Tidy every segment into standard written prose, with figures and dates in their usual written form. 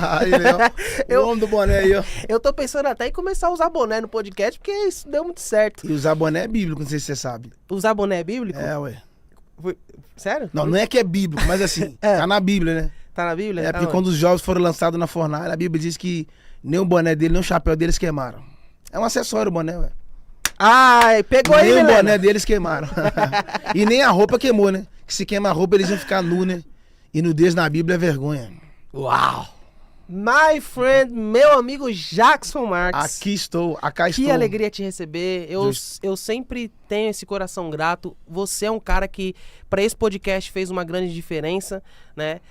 Aí, ó, o homem do boné aí, ó. Eu tô pensando até em começar a usar boné no podcast, porque isso deu muito certo. E usar boné é bíblico, não sei se você sabe. Usar boné é bíblico? É, ué. Sério? Não é que é bíblico, mas assim, tá na Bíblia, né? Tá na Bíblia? É porque quando os jovens foram lançados na fornalha, a Bíblia diz que nem o boné dele, nem o chapéu deles queimaram. É um acessório o boné, ué. Ai, pegou aí, nem o Milena. boné deles queimaram. E nem a roupa queimou, né? Que se queima a roupa, eles iam ficar nu, né? E nudez na Bíblia é vergonha. Uau! My friend, meu amigo Jackson Marques. Aqui estou, acá estou. Que alegria te receber. Eu sempre tenho esse coração grato. Você é um cara que, para esse podcast, fez uma grande diferença, né?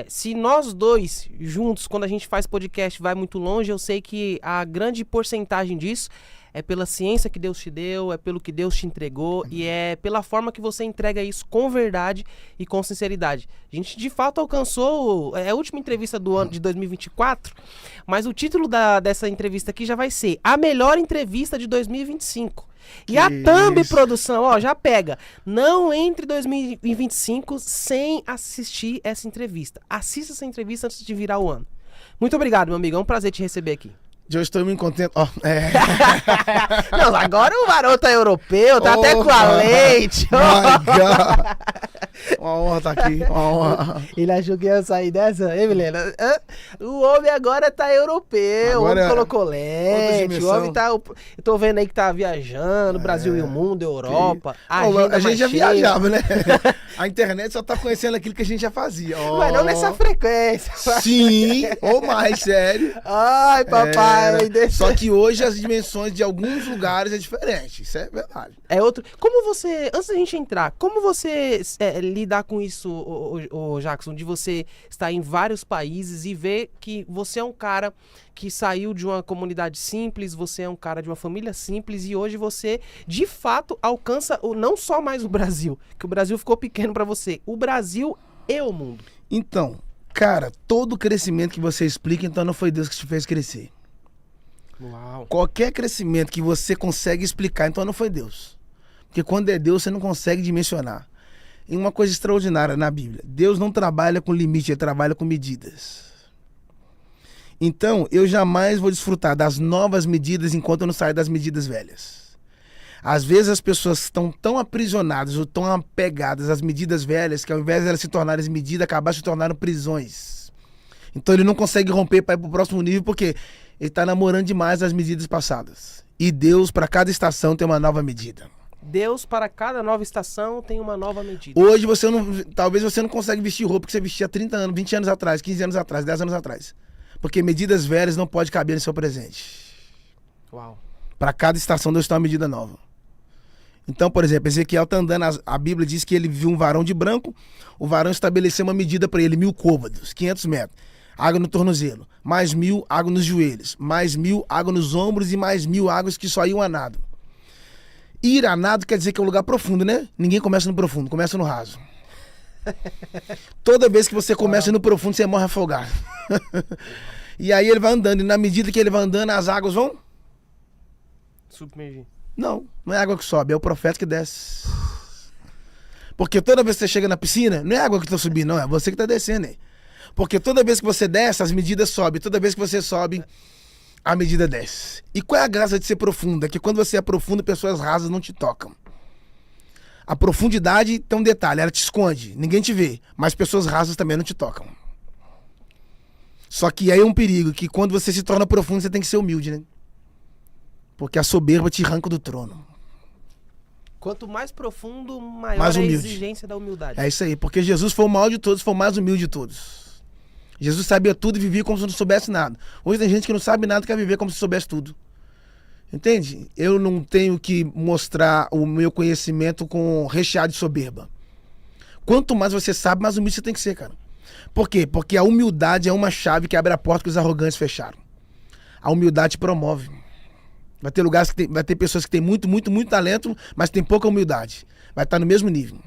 Se nós dois, juntos, quando a gente faz podcast, vai muito longe, eu sei que a grande porcentagem disso é pela ciência que Deus te deu, é pelo que Deus te entregou e é pela forma que você entrega isso com verdade e com sinceridade. A gente de fato alcançou a última entrevista do ano de 2024, mas o título dessa entrevista aqui já vai ser a melhor entrevista de 2025. E a Thumb Produção, ó, já pega. Não entre 2025 sem assistir essa entrevista. Assista essa entrevista antes de virar o ano. Muito obrigado, meu amigo. É um prazer te receber aqui. Eu estou muito contente. Não, agora o garoto é europeu, tá até com a leite. My God. Uma honra estar aqui, uma honra. Ele achou que ia sair dessa, hein, Milena? O homem agora tá europeu, agora o homem colocou leite, o homem tá... Eu tô vendo aí que tá viajando, Brasil e o mundo, Europa. A gente já viajava, né? A internet só tá conhecendo aquilo que a gente já fazia. Mas não nessa frequência. Sim, ou mais, sério. Ai, papai. Só que hoje as dimensões de alguns lugares é diferente, isso é verdade. É outro. Como você, antes da gente entrar, como você lidar com isso, o Jackson, de você estar em vários países e ver que você é um cara que saiu de uma comunidade simples, você é um cara de uma família simples e hoje você, de fato, alcança não só mais o Brasil, que o Brasil ficou pequeno para você, o Brasil e o mundo. Então, cara, todo crescimento que você explica, então não foi Deus que te fez crescer. Uau. Qualquer crescimento que você consegue explicar, então não foi Deus. Porque quando é Deus, você não consegue dimensionar. E uma coisa extraordinária na Bíblia, Deus não trabalha com limite, ele trabalha com medidas. Então, eu jamais vou desfrutar das novas medidas enquanto eu não sair das medidas velhas. Às vezes as pessoas estão tão aprisionadas ou tão apegadas às medidas velhas que ao invés de elas se tornarem medidas, acabaram se tornando prisões. Então ele não consegue romper para ir para o próximo nível porque ele está namorando demais as medidas passadas. E Deus, para cada estação, tem uma nova medida. Deus, para cada nova estação, tem uma nova medida. Hoje, talvez você não consegue vestir roupa que você vestia há 30 anos, 20 anos atrás, 15 anos atrás, 10 anos atrás. Porque medidas velhas não podem caber no seu presente. Uau. Para cada estação, Deus tem uma medida nova. Então, por exemplo, Ezequiel está andando, a Bíblia diz que ele viu um varão de branco, o varão estabeleceu uma medida para ele, 1000 côvados, 500 metros. Água no tornozelo, mais 1000 água nos joelhos, mais 1000 água nos ombros e mais 1000 águas que só iam a nado. Ir a nado quer dizer que é um lugar profundo, né? Ninguém começa no profundo, começa no raso. Toda vez que você começa no profundo, você morre afogado. E aí ele vai andando, e na medida que ele vai andando, as águas vão? Submergir. Não é água que sobe, é o profeta que desce. Porque toda vez que você chega na piscina, não é água que está subindo, não, é você que está descendo aí. Porque toda vez que você desce, as medidas sobem. Toda vez que você sobe, a medida desce. E qual é a graça de ser profunda? Que quando você é profundo, pessoas rasas não te tocam. A profundidade tem um detalhe, ela te esconde, ninguém te vê. Mas pessoas rasas também não te tocam. Só que aí é um perigo, que quando você se torna profundo, você tem que ser humilde, né? Porque a soberba te arranca do trono. Quanto mais profundo, maior mais é a humilde. exigência da humildade. É isso aí, porque Jesus foi o maior de todos, foi o mais humilde de todos. Jesus sabia tudo e vivia como se não soubesse nada. Hoje tem gente que não sabe nada e quer viver como se soubesse tudo. Entende? Eu não tenho que mostrar o meu conhecimento com recheado de soberba. Quanto mais você sabe, mais humilde você tem que ser, cara. Por quê? Porque a humildade é uma chave que abre a porta que os arrogantes fecharam. A humildade te promove. Vai ter lugares que vai ter pessoas que têm muito talento, mas tem pouca humildade. Vai estar no mesmo nível.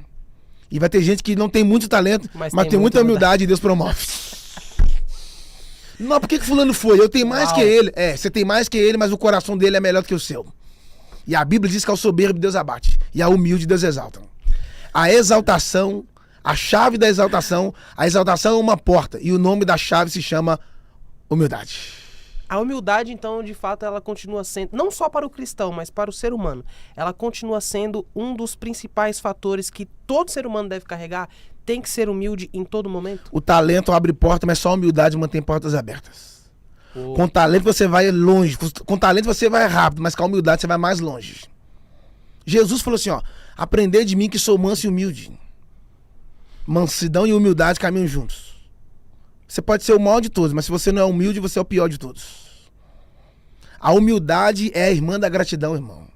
E vai ter gente que não tem muito talento, mas tem muita humildade e Deus promove. Não, por que fulano foi? Eu tenho mais que ele. Você tem mais que ele, mas o coração dele é melhor do que o seu. E a Bíblia diz que ao soberbo Deus abate. E ao humilde Deus exalta. A exaltação, a chave da exaltação, a exaltação é uma porta. E o nome da chave se chama Humildade. A humildade, então, de fato, ela continua sendo, não só para o cristão, mas para o ser humano, ela continua sendo um dos principais fatores que todo ser humano deve carregar. Tem que ser humilde em todo momento. O talento abre porta, mas só a humildade mantém portas abertas. Oh. Com talento você vai longe, com talento você vai rápido, mas com a humildade você vai mais longe. Jesus falou assim, ó, aprendei de mim que sou manso e humilde. Mansidão e humildade caminham juntos. Você pode ser o maior de todos, mas se você não é humilde, você é o pior de todos. A humildade é a irmã da gratidão, irmão.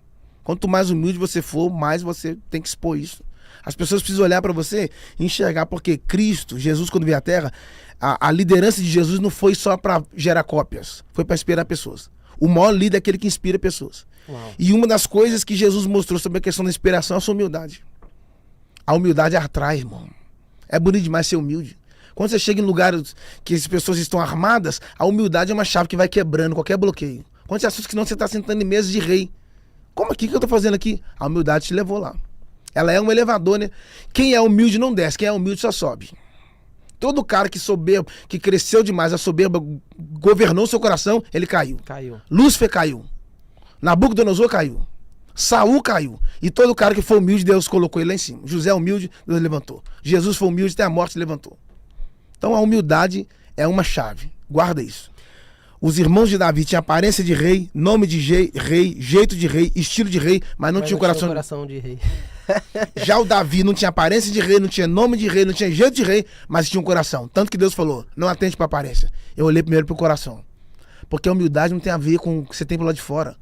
Quanto mais humilde você for, mais você tem que expor isso. As pessoas precisam olhar para você e enxergar, porque Cristo, Jesus, quando veio à Terra, a liderança de Jesus não foi só para gerar cópias, foi para inspirar pessoas. O maior líder é aquele que inspira pessoas. Uau. E uma das coisas que Jesus mostrou sobre a questão da inspiração é a sua humildade. A humildade atrai, irmão. É bonito demais ser humilde. Quando você chega em lugares que as pessoas estão armadas, a humildade é uma chave que vai quebrando qualquer bloqueio. Quando você assusta que não, você está sentando em mesa de rei. Como aqui que eu estou fazendo aqui? A humildade te levou lá. Ela é um elevador, né? Quem é humilde não desce, quem é humilde só sobe. Todo cara que soberbo, que cresceu demais, a soberba governou seu coração, ele caiu. Caiu. Lúcifer caiu. Nabucodonosor caiu. Saul caiu. E todo cara que foi humilde, Deus colocou ele lá em cima. José humilde, Deus levantou. Jesus foi humilde, até a morte levantou. Então a humildade é uma chave. Guarda isso. Os irmãos de Davi tinham aparência de rei, nome de rei, jeito de rei, estilo de rei, mas não tinha o coração de rei. Já o Davi não tinha aparência de rei, não tinha nome de rei, não tinha jeito de rei, mas tinha um coração. Tanto que Deus falou, não atente para a aparência. Eu olhei primeiro pro coração. Porque a humildade não tem a ver com o que você tem pro lado de fora.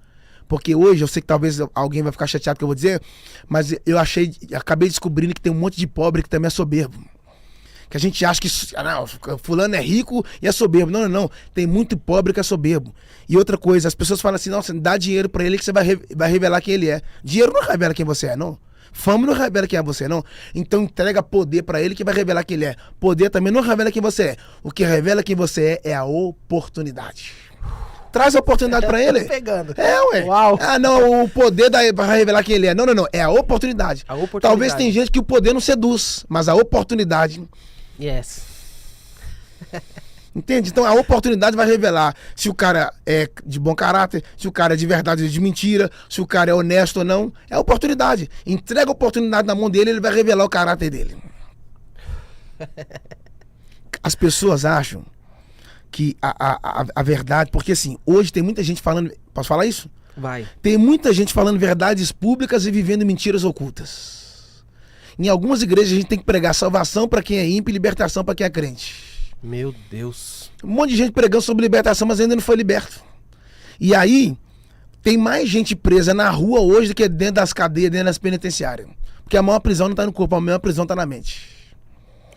Porque hoje, eu sei que talvez alguém vai ficar chateado com o que eu vou dizer, mas eu acabei descobrindo que tem um monte de pobre que também é soberbo. Que a gente acha que não, fulano é rico e é soberbo. Não, não, não. Tem muito pobre que é soberbo. E outra coisa, as pessoas falam assim, nossa, dá dinheiro pra ele que você vai revelar quem ele é. Dinheiro não revela quem você é, não. Fama não revela quem é você, não. Então entrega poder pra ele que vai revelar quem ele é. Poder também não revela quem você é. O que revela quem você é a oportunidade. Traz a oportunidade pra ele. Pegando. É, ué. Uau. Ah, não, o poder vai revelar quem ele é. Não, não, não. É a oportunidade. A oportunidade. Talvez tem gente que o poder não seduz, mas a oportunidade... Yes. Entende? Então a oportunidade vai revelar se o cara é de bom caráter, se o cara é de verdade ou de mentira, se o cara é honesto ou não. É a oportunidade. Entrega a oportunidade na mão dele, ele vai revelar o caráter dele. As pessoas acham que a verdade... Porque assim, hoje tem muita gente falando... Posso falar isso? Vai. Tem muita gente falando verdades públicas e vivendo mentiras ocultas. Em algumas igrejas a gente tem que pregar salvação para quem é ímpio e libertação para quem é crente. Meu Deus. Um monte de gente pregando sobre libertação, mas ainda não foi liberto. E aí, tem mais gente presa na rua hoje do que dentro das cadeias, dentro das penitenciárias. Porque a maior prisão não está no corpo, a maior prisão está na mente.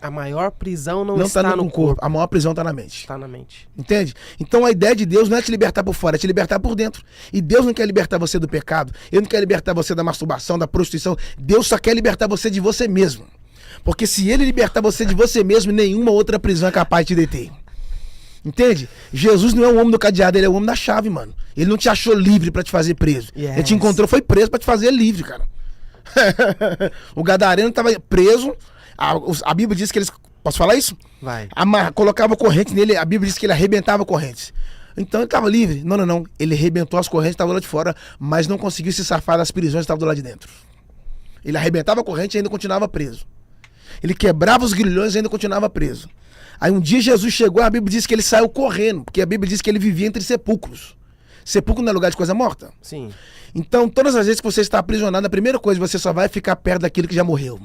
A maior prisão não está está no corpo. A maior prisão está na mente. Está na mente. Entende? Então a ideia de Deus não é te libertar por fora, é te libertar por dentro. E Deus não quer libertar você do pecado, Ele não quer libertar você da masturbação, da prostituição. Deus só quer libertar você de você mesmo. Porque se Ele libertar você de você mesmo, nenhuma outra prisão é capaz de te deter. Entende? Jesus não é o homem do cadeado, Ele é o homem da chave, mano. Ele não te achou livre pra te fazer preso. Yes. Ele te encontrou, foi preso pra te fazer livre, cara. O gadareno tava preso. A Bíblia diz que eles... Posso falar isso? Vai. Colocava corrente nele, a Bíblia diz que ele arrebentava correntes. Então ele estava livre. Não, não, não. Ele arrebentou as correntes, estava lá de fora, mas não conseguiu se safar das prisões que estavam do lado de dentro. Ele arrebentava a corrente e ainda continuava preso. Ele quebrava os grilhões e ainda continuava preso. Aí um dia Jesus chegou, a Bíblia diz que ele saiu correndo, porque a Bíblia diz que ele vivia entre sepulcros. Sepulcro não é lugar de coisa morta? Sim. Então, todas as vezes que você está aprisionado, a primeira coisa, você só vai ficar perto daquilo que já morreu.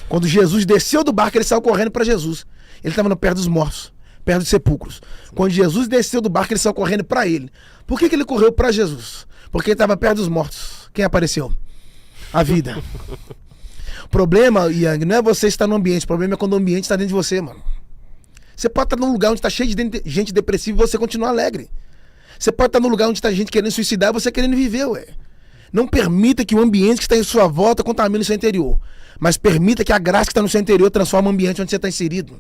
Quando Jesus desceu do barco, ele saiu correndo para Jesus. Ele estava perto dos mortos, perto dos sepulcros. Sim. Quando Jesus desceu do barco, ele saiu correndo para ele. Por que ele correu para Jesus? Porque ele estava perto dos mortos. Quem apareceu? A vida. O problema, Yang, não é você estar no ambiente. O problema é quando o ambiente está dentro de você, mano. Você pode estar num lugar onde está cheio de gente depressiva e você continuar alegre. Você pode estar num lugar onde está gente querendo suicidar e você querendo viver, ué. Não permita que o ambiente que está em sua volta contamine o seu interior. Mas permita que a graça que está no seu interior transforme o ambiente onde você está inserido.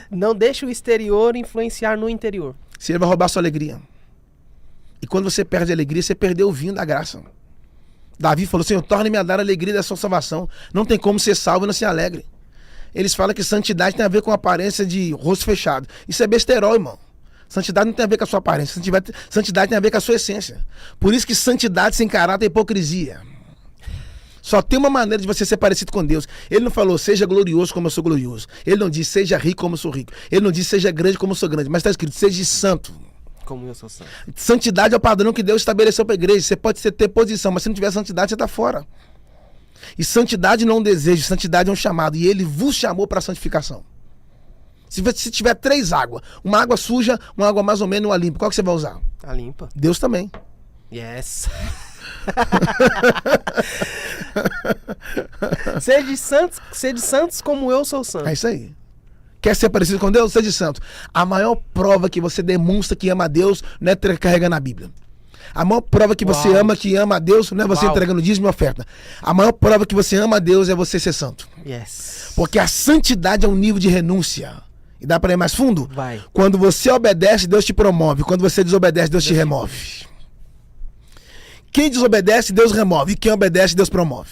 Não deixe o exterior influenciar no interior. Se ele vai roubar a sua alegria. E quando você perde a alegria, você perdeu o vinho da graça. Davi falou, Senhor, torne-me a dar a alegria da sua salvação. Não tem como ser salvo e não ser alegre. eles falam que santidade tem a ver com aparência de rosto fechado. Isso é besterol, irmão. Santidade não tem a ver com a sua aparência. Santidade tem a ver com a sua essência. Por isso que santidade sem caráter é hipocrisia. Só tem uma maneira de você ser parecido com Deus. Ele não falou, seja glorioso como eu sou glorioso. Ele não disse, seja rico como eu sou rico. Ele não disse, seja grande como eu sou grande. Mas está escrito, seja santo. Como eu sou santo. Santidade é o padrão que Deus estabeleceu para a igreja. Você pode ter posição, mas se não tiver santidade, você está fora. E santidade não é um desejo, santidade é um chamado. E ele vos chamou para a santificação. Se tiver 3 águas, uma água suja, uma água mais ou menos e uma limpa, qual que você vai usar? A limpa. Deus também. Yes. Sede santos como eu sou santo. É isso aí. Quer ser parecido com Deus? Seja santo. A maior prova que você demonstra que ama a Deus não é carregando a Bíblia. A maior prova que você ama a Deus não é você entregando dízimo e oferta. A maior prova que você ama a Deus é você ser santo. Yes. Porque a santidade é um nível de renúncia. E dá para ir mais fundo? Vai. Quando você obedece, Deus te promove. Quando você desobedece, Deus te remove. Quem desobedece, Deus remove. E quem obedece, Deus promove.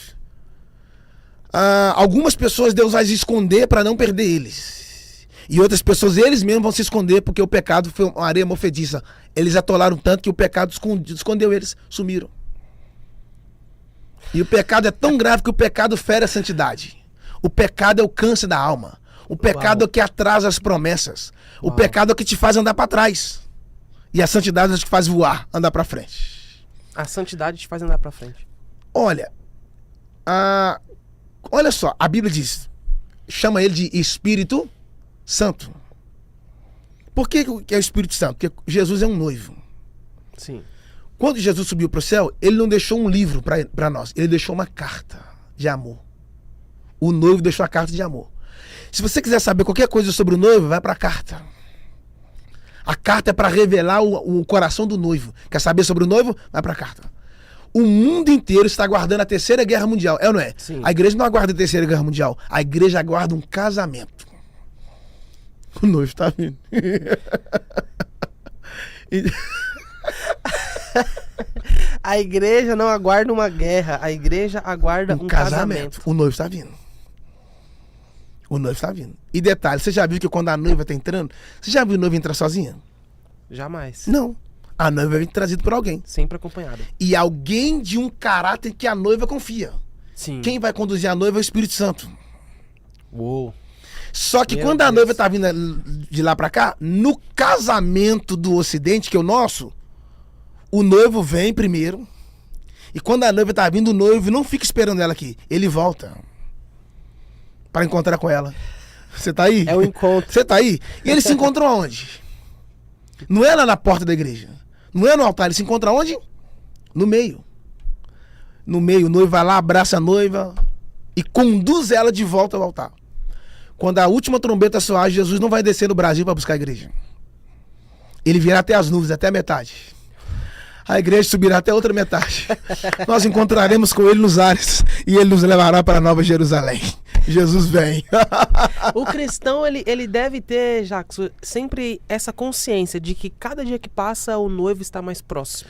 Algumas pessoas Deus vai esconder para não perder eles. E outras pessoas, eles mesmos vão se esconder porque o pecado foi uma areia movediça. Eles atolaram tanto que o pecado escondeu eles, sumiram. E o pecado é tão grave que o pecado fere a santidade. O pecado é o câncer da alma. O pecado é o que atrasa as promessas. O pecado é o que te faz andar para trás. E a santidade é o que faz voar, andar para frente. A santidade te faz andar para frente. Olha, olha só, a Bíblia diz, chama ele de Espírito Santo. Por que é o Espírito Santo? Porque Jesus é um noivo. Sim. Quando Jesus subiu para o céu, ele não deixou um livro para nós, ele deixou uma carta de amor. O noivo deixou a carta de amor. Se você quiser saber qualquer coisa sobre o noivo, vai para a carta. A carta é para revelar o coração do noivo. Quer saber sobre o noivo? Vai para a carta. O mundo inteiro está aguardando a Terceira Guerra Mundial. É ou não é? Sim. A igreja não aguarda a Terceira Guerra Mundial. A igreja aguarda um casamento. O noivo está vindo. A igreja não aguarda uma guerra. A igreja aguarda um casamento. O noivo está vindo. O noivo está vindo. E detalhe, você já viu que quando a noiva está entrando, você já viu a noiva entrar sozinha? Jamais. Não. A noiva vai vir trazida por alguém. Sempre acompanhada. E alguém de um caráter que a noiva confia. Sim. Quem vai conduzir a noiva é o Espírito Santo. Uou. Só que quando a noiva está vindo de lá para cá, no casamento do Ocidente, que é o nosso, o noivo vem primeiro. E quando a noiva está vindo, o noivo não fica esperando ela aqui. Ele volta para encontrar com ela. Você tá aí? É o encontro. Você tá aí? E eles se encontram aonde? Não é lá na porta da igreja. Não é no altar. Eles se encontram aonde? No meio. No meio, o noivo vai lá, abraça a noiva e conduz ela de volta ao altar. Quando a última trombeta soar, Jesus não vai descer no Brasil para buscar a igreja. Ele virá até as nuvens, até a metade. A igreja subirá até a outra metade. Nós encontraremos com ele nos ares e ele nos levará para a Nova Jerusalém. Jesus vem. O cristão, ele deve ter, Jackson, sempre essa consciência de que cada dia que passa o noivo está mais próximo.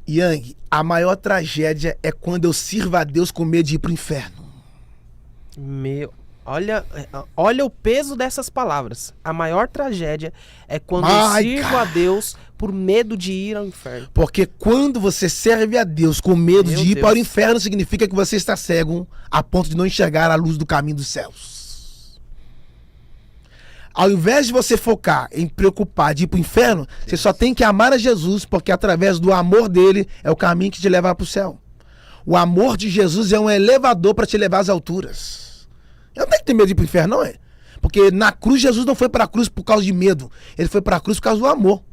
Yang, a maior tragédia é quando eu sirvo a Deus com medo de ir para o inferno. Olha o peso dessas palavras. A maior tragédia é quando eu sirvo a Deus por medo de ir ao inferno. Porque quando você serve a Deus com medo de ir para o inferno, significa que você está cego a ponto de não enxergar a luz do caminho dos céus. Ao invés de você focar em preocupar de ir para o inferno, você só tem que amar a Jesus, porque através do amor dele é o caminho que te levará para o céu. O amor de Jesus é um elevador para te levar às alturas. Eu não tenho que ter medo de ir para o inferno, não é? Porque na cruz, Jesus não foi para a cruz por causa de medo. Ele foi para a cruz por causa do amor.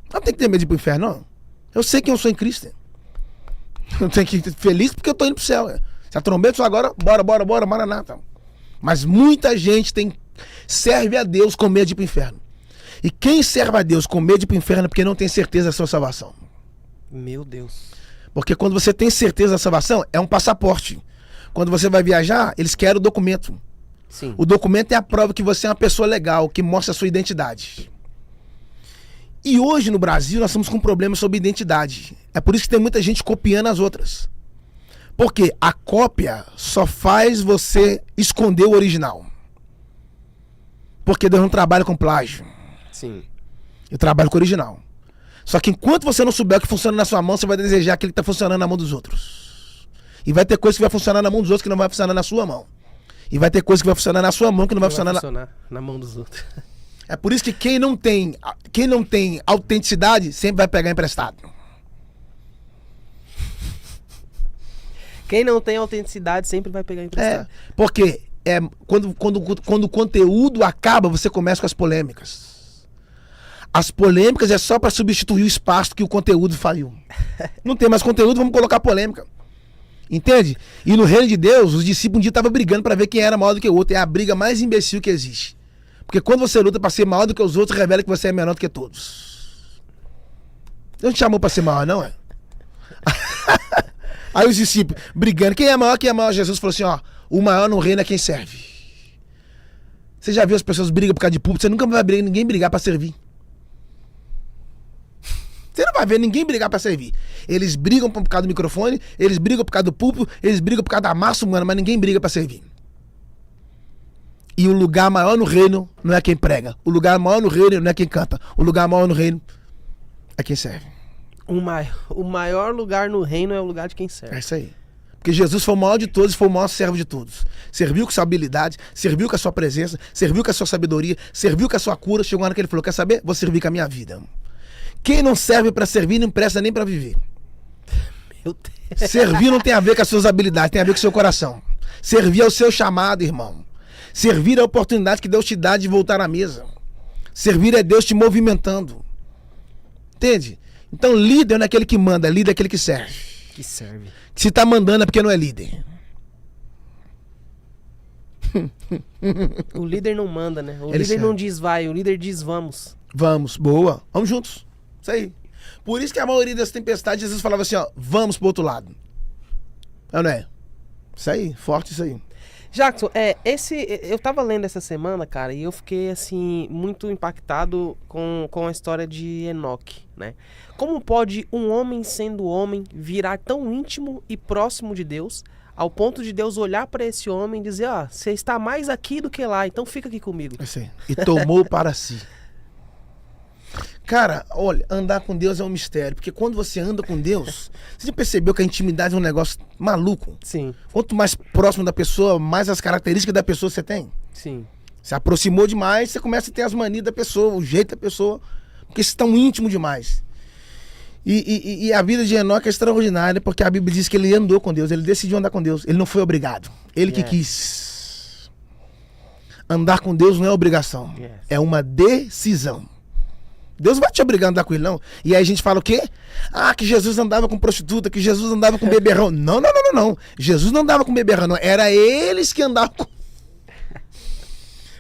Eu não tenho que ter medo de ir para o inferno, não. Eu sei quem eu sou em Cristo. Eu tenho que ir feliz porque eu estou indo para o céu. Se a trombeta só agora, bora, maranata. Mas muita gente serve a Deus com medo de ir para o inferno. E quem serve a Deus com medo de ir para o inferno é porque não tem certeza da sua salvação. Meu Deus. Porque quando você tem certeza da salvação, é um passaporte. Quando você vai viajar, eles querem o documento. Sim. O documento é a prova que você é uma pessoa legal, que mostra a sua identidade. E hoje no Brasil nós estamos com um problema sobre identidade. É por isso que tem muita gente copiando as outras. Porque a cópia só faz você esconder o original. Porque Deus não trabalha com plágio. Sim. Eu trabalho com o original. Só que enquanto você não souber o que funciona na sua mão, você vai desejar aquilo que está funcionando na mão dos outros. E vai ter coisa que vai funcionar na mão dos outros que não vai funcionar na sua mão. E vai ter coisa que vai funcionar na sua mão que não vai funcionar na mão dos outros. É por isso que quem não tem autenticidade sempre vai pegar emprestado. Quem não tem autenticidade sempre vai pegar emprestado. Porque quando o conteúdo acaba, você começa com as polêmicas. As polêmicas é só para substituir o espaço que o conteúdo falhou. Não tem mais conteúdo, vamos colocar polêmica. Entende? E no reino de Deus, os discípulos um dia estavam brigando para ver quem era maior do que o outro. É a briga mais imbecil que existe. Porque quando você luta para ser maior do que os outros, revela que você é menor do que todos. Deus não te chamou para ser maior, não é? Aí os discípulos brigando. Quem é maior? Quem é maior? Jesus falou assim, ó. O maior no reino é quem serve. Você já viu as pessoas brigam por causa de público? Você nunca vai ver ninguém brigar para servir. Você não vai ver ninguém brigar para servir. Eles brigam por causa do microfone, eles brigam por causa do púlpito, eles brigam por causa da massa humana, mas ninguém briga para servir. E o lugar maior no reino não é quem prega. O lugar maior no reino não é quem canta. O lugar maior no reino é quem serve. O maior lugar no reino é o lugar de quem serve. É isso aí. Porque Jesus foi o maior de todos e foi o maior servo de todos. Serviu com sua habilidade, serviu com a sua presença, serviu com a sua sabedoria, serviu com a sua cura. Chegou uma hora que ele falou, quer saber? Vou servir com a minha vida. Quem não serve para servir não presta nem para viver. Meu Deus. Servir não tem a ver com as suas habilidades, tem a ver com o seu coração. Servir é o seu chamado, irmão. Servir é a oportunidade que Deus te dá de voltar à mesa. Servir é Deus te movimentando. Entende? Então líder não é aquele que manda, líder é aquele que serve. Que serve. Se tá mandando é porque não é líder. O líder não manda, né? O Ele líder serve. não diz vai, o líder diz vamos. Vamos, boa. Vamos juntos. Isso aí. Por isso que a maioria das tempestades, Jesus falava assim, ó, vamos pro outro lado. Não é? Isso aí, forte isso aí. Jackson, eu tava lendo essa semana, cara, e eu fiquei, assim, muito impactado com a história de Enoque, né? Como pode um homem sendo homem virar tão íntimo e próximo de Deus, ao ponto de Deus olhar para esse homem e dizer, ó, você está mais aqui do que lá, então fica aqui comigo. Isso aí. E tomou para si. Cara, olha, andar com Deus é um mistério, porque quando você anda com Deus, você já percebeu que a intimidade é um negócio maluco? Sim, Quanto mais próximo da pessoa, mais as características da pessoa você tem. sim. Se aproximou demais, você começa a ter as manias da pessoa, o jeito da pessoa, porque você tá íntimo demais. E a vida de Enoque é extraordinária, porque a Bíblia diz que ele andou com Deus, ele decidiu andar com Deus, ele não foi obrigado, ele que quis. Andar com Deus não é obrigação, é uma decisão. Deus não vai te obrigar a andar com ele, não. E aí a gente fala o quê? Ah, que Jesus andava com prostituta, que Jesus andava com beberrão. Não. Jesus não andava com beberrão, não. Era eles que andavam com...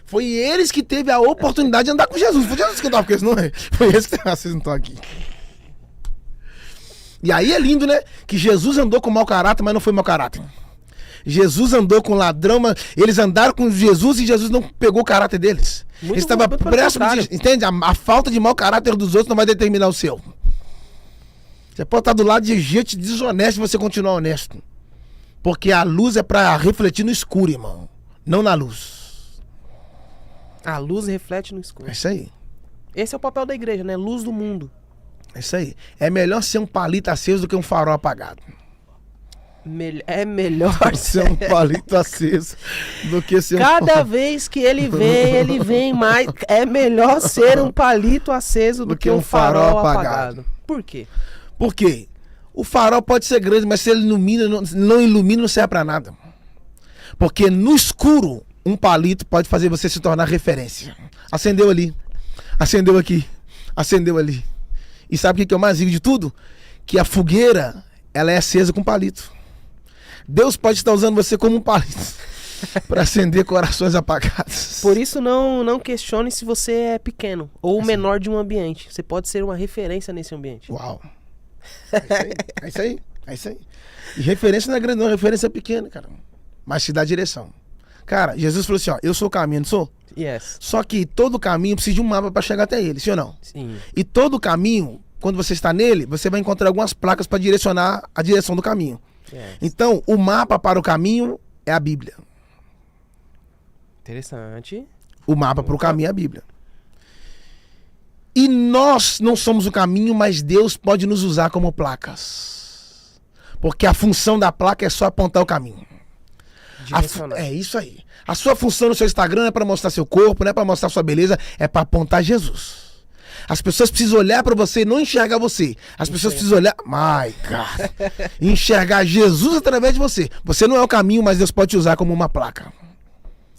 Foi eles que teve a oportunidade de andar com Jesus. Foi Jesus que andava com eles, não é? Foi eles que... Ah, vocês não estão aqui. E aí é lindo, né? Que Jesus andou com mau caráter, mas não foi mau caráter. Jesus andou com ladrão, mas eles andaram com Jesus e Jesus não pegou o caráter deles. Ele estava próximo de... Entende? A falta de mau caráter dos outros não vai determinar o seu. Você pode estar do lado de gente desonesta e você continuar honesto. Porque a luz é para refletir no escuro, irmão. Não na luz. A luz reflete no escuro. É isso aí. Esse é o papel da igreja, né? Luz do mundo. É isso aí. É melhor ser um palito aceso do que um farol apagado. É melhor ser um palito aceso do que ser Cada vez que ele vem mais. É melhor ser um palito aceso do que um farol apagado. Por quê? Por quê? O farol pode ser grande, mas se ele não ilumina, não serve pra nada. Porque no escuro, um palito pode fazer você se tornar referência. Acendeu ali, acendeu aqui, acendeu ali. E sabe o que é o mais rico de tudo? Que a fogueira, ela é acesa com palito. Deus pode estar usando você como um palito para acender corações apagados. Por isso não questione se você é pequeno ou o menor de um ambiente. Você pode ser uma referência nesse ambiente. Uau. É isso aí. É isso aí. E referência não é grande, não. Referência é pequena, cara. Mas te dá direção. Cara, Jesus falou assim, ó, eu sou o caminho, não sou? Yes. Só que todo caminho precisa de um mapa para chegar até ele, sim ou não? Sim. E todo caminho, quando você está nele, você vai encontrar algumas placas para direcionar a direção do caminho. Yes. Então, o mapa para o caminho é a Bíblia. Interessante. O mapa para o caminho é a Bíblia. E nós não somos o caminho, mas Deus pode nos usar como placas. Porque a função da placa é só apontar o caminho. É isso aí. A sua função no seu Instagram não é para mostrar seu corpo, não é para mostrar sua beleza, é para apontar Jesus. As pessoas precisam olhar para você e não enxergar você. As pessoas precisam olhar... My God. Enxergar Jesus através de você. Você não é o caminho, mas Deus pode te usar como uma placa.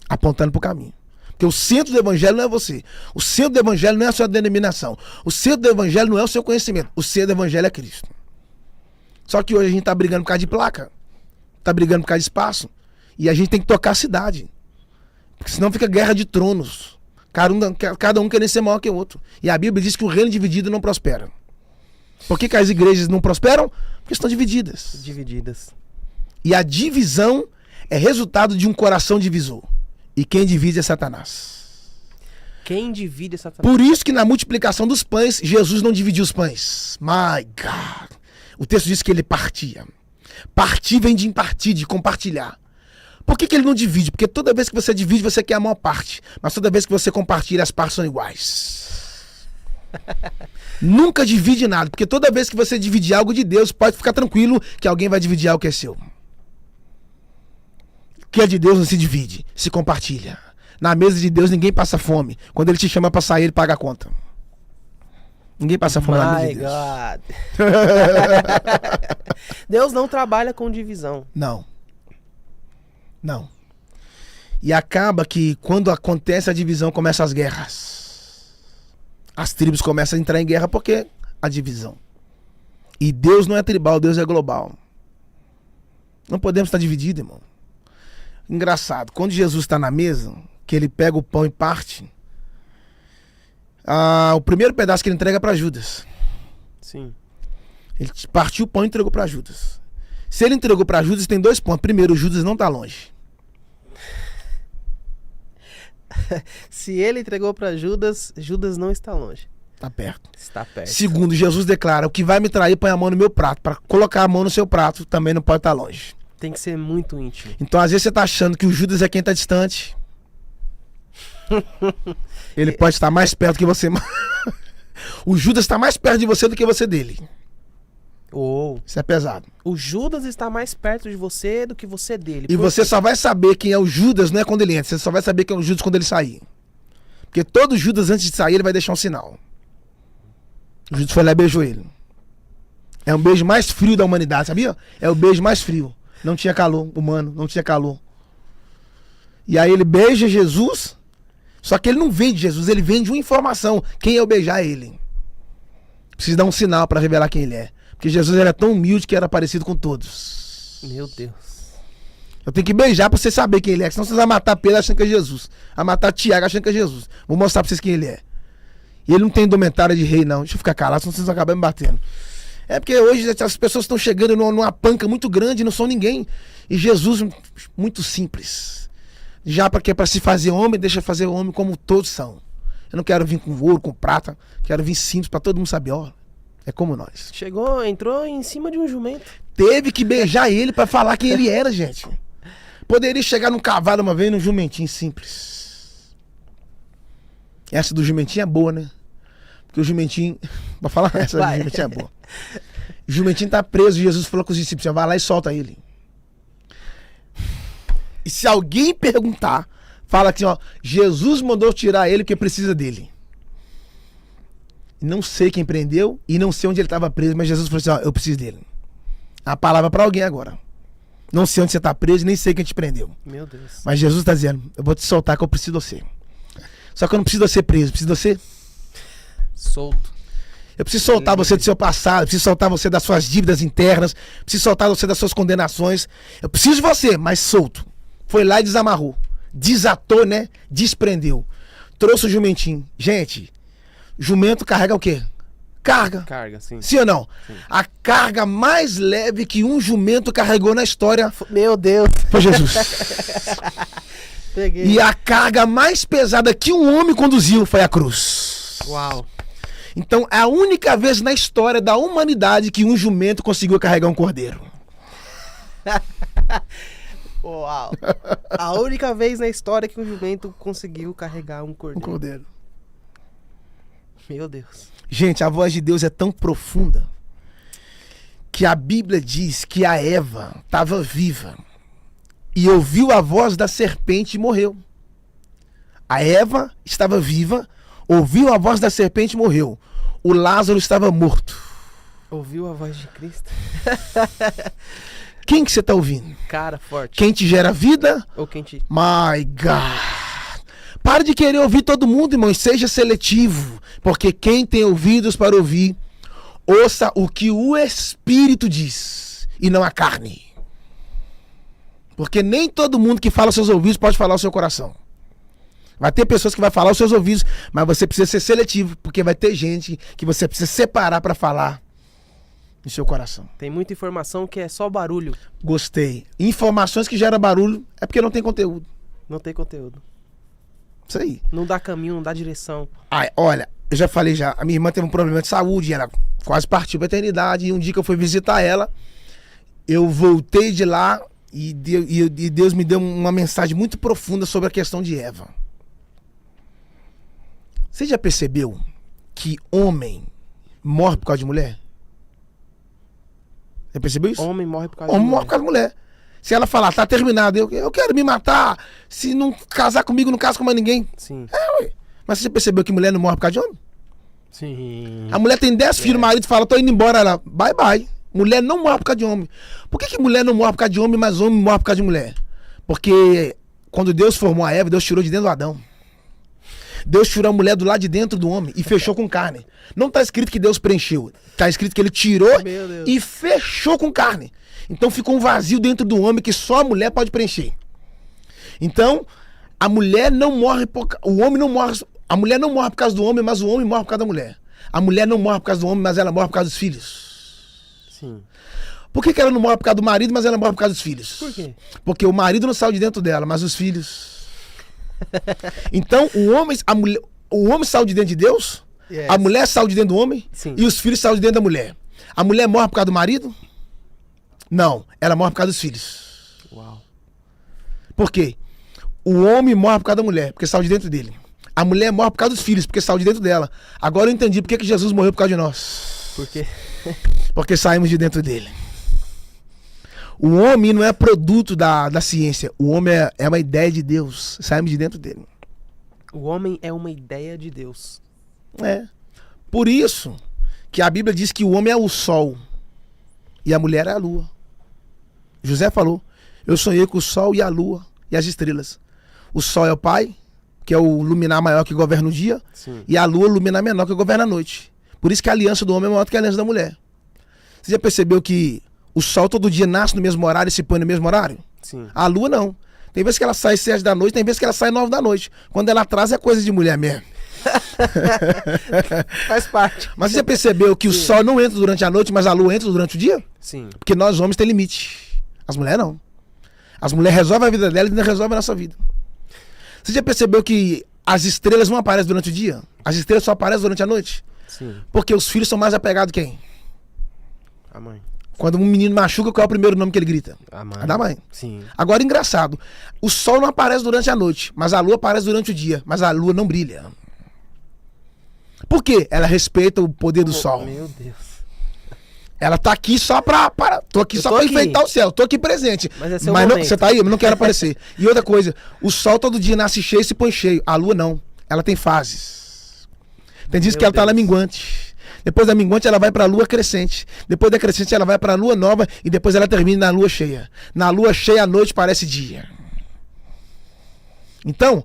Apontando para o caminho. Porque o centro do evangelho não é você. O centro do evangelho não é a sua denominação. O centro do evangelho não é o seu conhecimento. O centro do evangelho é Cristo. Só que hoje a gente está brigando por causa de placa. Está brigando por causa de espaço. E a gente tem que tocar a cidade. Porque senão fica guerra de tronos. Cada um querendo ser maior que o outro. E a Bíblia diz que o reino dividido não prospera. Por que as igrejas não prosperam? Porque estão divididas. E a divisão é resultado de um coração divisor. E quem divide é Satanás. Por isso que na multiplicação dos pães, Jesus não dividiu os pães. My God. O texto diz que ele partia. Partir vem de impartir, de compartilhar. Por que ele não divide? Porque toda vez que você divide, você quer a maior parte. Mas toda vez que você compartilha, as partes são iguais. Nunca divide nada. Porque toda vez que você dividir algo de Deus, pode ficar tranquilo que alguém vai dividir algo que é seu. O que é de Deus não se divide, se compartilha. Na mesa de Deus ninguém passa fome. Quando ele te chama para sair, ele paga a conta. Ninguém passa fome na mesa de Deus. Deus não trabalha com divisão. Não. E acaba que quando acontece a divisão, começam as guerras. As tribos começam a entrar em guerra porque a divisão. E Deus não é tribal, Deus é global. Não podemos estar divididos, irmão. Engraçado, quando Jesus está na mesa, que ele pega o pão e parte, o primeiro pedaço que ele entrega é para Judas. Sim. Ele partiu o pão e entregou para Judas. Se ele entregou para Judas, tem 2 pontos. Primeiro, Judas não está longe. Se ele entregou para Judas, Judas não está longe. Está perto. Está perto. Segundo, Jesus declara: o que vai me trair, põe a mão no meu prato. Para colocar a mão no seu prato, também não pode estar longe. Tem que ser muito íntimo. Então, às vezes, você está achando que o Judas é quem está distante. Ele pode estar mais perto que você. O Judas está mais perto de você do que você dele. Isso é pesado. O Judas está mais perto de você do que você dele. E você só vai saber quem é o Judas, não é quando ele entra. Você só vai saber quem é o Judas quando ele sair. Porque todo Judas, antes de sair, ele vai deixar um sinal. O Judas foi lá e beijou ele. É um beijo mais frio da humanidade, sabia? É o beijo mais frio. Não tinha calor humano, não tinha calor. E aí ele beija Jesus, só que ele não vem de Jesus, ele vem de uma informação. Quem é o beijar é ele. Precisa dar um sinal para revelar quem ele é. Porque Jesus era tão humilde que era parecido com todos. Meu Deus. Eu tenho que beijar pra você saber quem ele é. Senão você vai matar Pedro achando que é Jesus. Vai matar Tiago achando que é Jesus. Vou mostrar pra vocês quem ele é. E ele não tem indumentária de rei, não. Deixa eu ficar calado, senão vocês vão acabar me batendo. É porque hoje as pessoas estão chegando numa panca muito grande e não são ninguém. E Jesus, muito simples. Já para que para se fazer homem, deixa fazer homem como todos são. Eu não quero vir com ouro, com prata. Quero vir simples para todo mundo saber, ó. É como nós. Entrou em cima de um jumento. Teve que beijar ele para falar quem ele era, gente. Poderia chegar num cavalo uma vez num jumentinho simples. Essa do jumentinho é boa, né? Porque o jumentinho... Vou falar essa do jumentinho é boa. O jumentinho tá preso e Jesus falou com os discípulos: vai lá e solta ele. E se alguém perguntar, fala assim, ó: Jesus mandou tirar ele porque precisa dele. Não sei quem prendeu e não sei onde ele estava preso, mas Jesus falou assim: ó, eu preciso dele. A palavra para alguém agora. Não sei onde você está preso, nem sei quem te prendeu. Meu Deus. Mas Jesus está dizendo: eu vou te soltar que eu preciso de você. Só que eu não preciso de você preso, eu preciso de você solto. Eu preciso soltar você do seu passado, eu preciso soltar você das suas dívidas internas, eu preciso soltar você das suas condenações. Eu preciso de você, mas solto. Foi lá e desamarrou. Desatou, né? Desprendeu. Trouxe o jumentinho. Gente, jumento carrega o quê? Carga. Carga, sim. Sim ou não? Sim. A carga mais leve que um jumento carregou na história... Meu Deus. Foi Jesus. Peguei. E a carga mais pesada que um homem conduziu foi a cruz. Uau. Então, é a única vez na história da humanidade que um jumento conseguiu carregar um cordeiro. Uau. A única vez na história que um jumento conseguiu carregar um Um cordeiro. cordeiro. Meu Deus. Gente, a voz de Deus é tão profunda que a Bíblia diz que a Eva estava viva e ouviu a voz da serpente e morreu. A Eva estava viva, ouviu a voz da serpente e morreu. O Lázaro estava morto. Ouviu a voz de Cristo? Quem que você está ouvindo? Cara, forte. Quem te gera vida? Ou quem te... My God. Para de querer ouvir todo mundo, irmão, e seja seletivo. Porque quem tem ouvidos para ouvir, ouça o que o Espírito diz e não a carne. Porque nem todo mundo que fala aos seus ouvidos pode falar ao seu coração. Vai ter pessoas que vai falar aos seus ouvidos, mas você precisa ser seletivo, porque vai ter gente que você precisa separar para falar no seu coração. Tem muita informação que é só barulho. Gostei. Informações que geram barulho é porque não tem conteúdo. Não tem conteúdo. Isso aí. Não dá caminho, não dá direção. Ai, olha, eu já falei já, a minha irmã teve um problema de saúde, ela quase partiu pra eternidade, e um dia que eu fui visitar ela, eu voltei de lá e Deus me deu uma mensagem muito profunda sobre a questão de Eva. Você já percebeu que homem morre por causa de mulher? Já percebeu isso? Homem morre por causa Homem de morre por causa de mulher. Se ela falar, tá terminado, eu quero me matar, se não casar comigo, não caso com mais ninguém. Sim. Ué. Mas você já percebeu que mulher não morre por causa de homem? Sim. A mulher tem 10 filhos, o marido fala, tô indo embora, ela, bye bye. Mulher não morre por causa de homem. Por que mulher não morre por causa de homem, mas homem morre por causa de mulher? Porque quando Deus formou a Eva, Deus tirou de dentro do Adão. Deus tirou a mulher do lado de dentro do homem e fechou com carne. Não está escrito que Deus preencheu. Está escrito que ele tirou e fechou com carne. Então ficou um vazio dentro do homem que só a mulher pode preencher. Então, a mulher não morre o homem não morre. A mulher não morre por causa do homem, mas o homem morre por causa da mulher. A mulher não morre por causa do homem, mas ela morre por causa dos filhos. Sim. Por que ela não morre por causa do marido, mas ela morre por causa dos filhos? Por quê? Porque o marido não saiu de dentro dela, mas os filhos. Então, o homem saiu de dentro de Deus, Yes. a mulher saiu de dentro do homem, Sim. e os filhos saíram de dentro da mulher. A mulher morre por causa do marido? Não, ela morre por causa dos filhos. Uau. Por quê? O homem morre por causa da mulher, porque saiu de dentro dele. A mulher morre por causa dos filhos, porque saiu de dentro dela. Agora eu entendi por que Jesus morreu por causa de nós. Por quê? Porque saímos de dentro dele. O homem não é produto da ciência. O homem é uma ideia de Deus. Saímos de dentro dele. O homem é uma ideia de Deus. É. Por isso que a Bíblia diz que o homem é o sol e a mulher é a lua. José falou, eu sonhei com o sol e a lua e as estrelas. O sol é o pai, que é o luminar maior que governa o dia, Sim. e a lua é o luminar menor que governa a noite. Por isso que a aliança do homem é maior do que a aliança da mulher. Você já percebeu que o sol todo dia nasce no mesmo horário e se põe no mesmo horário? Sim. A lua não. Tem vezes que ela sai 7 da noite, tem vezes que ela sai 9 da noite. Quando ela atrasa é coisa de mulher mesmo. Faz parte. Mas você já percebeu que o sol não entra durante a noite, mas a lua entra durante o dia? Sim. Porque nós homens tem limite. As mulheres não. As mulheres resolvem a vida delas e ainda resolvem a nossa vida. Você já percebeu que as estrelas não aparecem durante o dia? As estrelas só aparecem durante a noite? Sim. Porque os filhos são mais apegados quem? A mãe. Quando um menino machuca, qual é o primeiro nome que ele grita? A mãe. A da mãe. Sim. Agora, engraçado, o sol não aparece durante a noite, mas a lua aparece durante o dia, mas a lua não brilha. Por quê? Ela respeita o poder do sol. Meu Deus. Ela tá aqui só tô aqui só pra enfeitar o céu, tô aqui presente. Mas é seu não, momento. você tá aí? Eu não quero aparecer. E outra coisa, o sol todo dia nasce cheio e se põe cheio. A lua não. Ela tem fases. Tem dias que ela tá na minguante. Depois da minguante ela vai pra lua crescente. Depois da crescente ela vai pra lua nova e depois ela termina na lua cheia. Na lua cheia a noite parece dia. Então,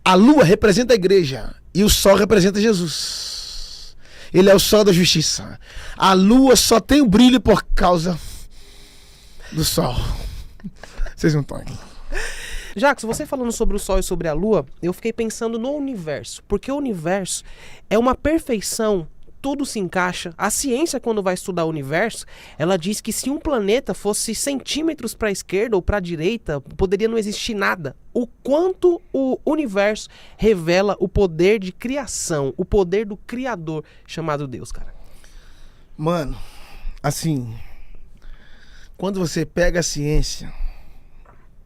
a lua representa a igreja e o sol representa Jesus. Ele é o sol da justiça. A lua só tem o brilho por causa do sol. Vocês não estão aqui. Jacques, você falando sobre o Sol e sobre a Lua, eu fiquei pensando no universo. Porque o universo é uma perfeição, tudo se encaixa. A ciência, quando vai estudar o universo, ela diz que se um planeta fosse centímetros para a esquerda ou para a direita, poderia não existir nada. O quanto o universo revela o poder de criação, o poder do Criador chamado Deus, cara. Mano, assim, quando você pega a ciência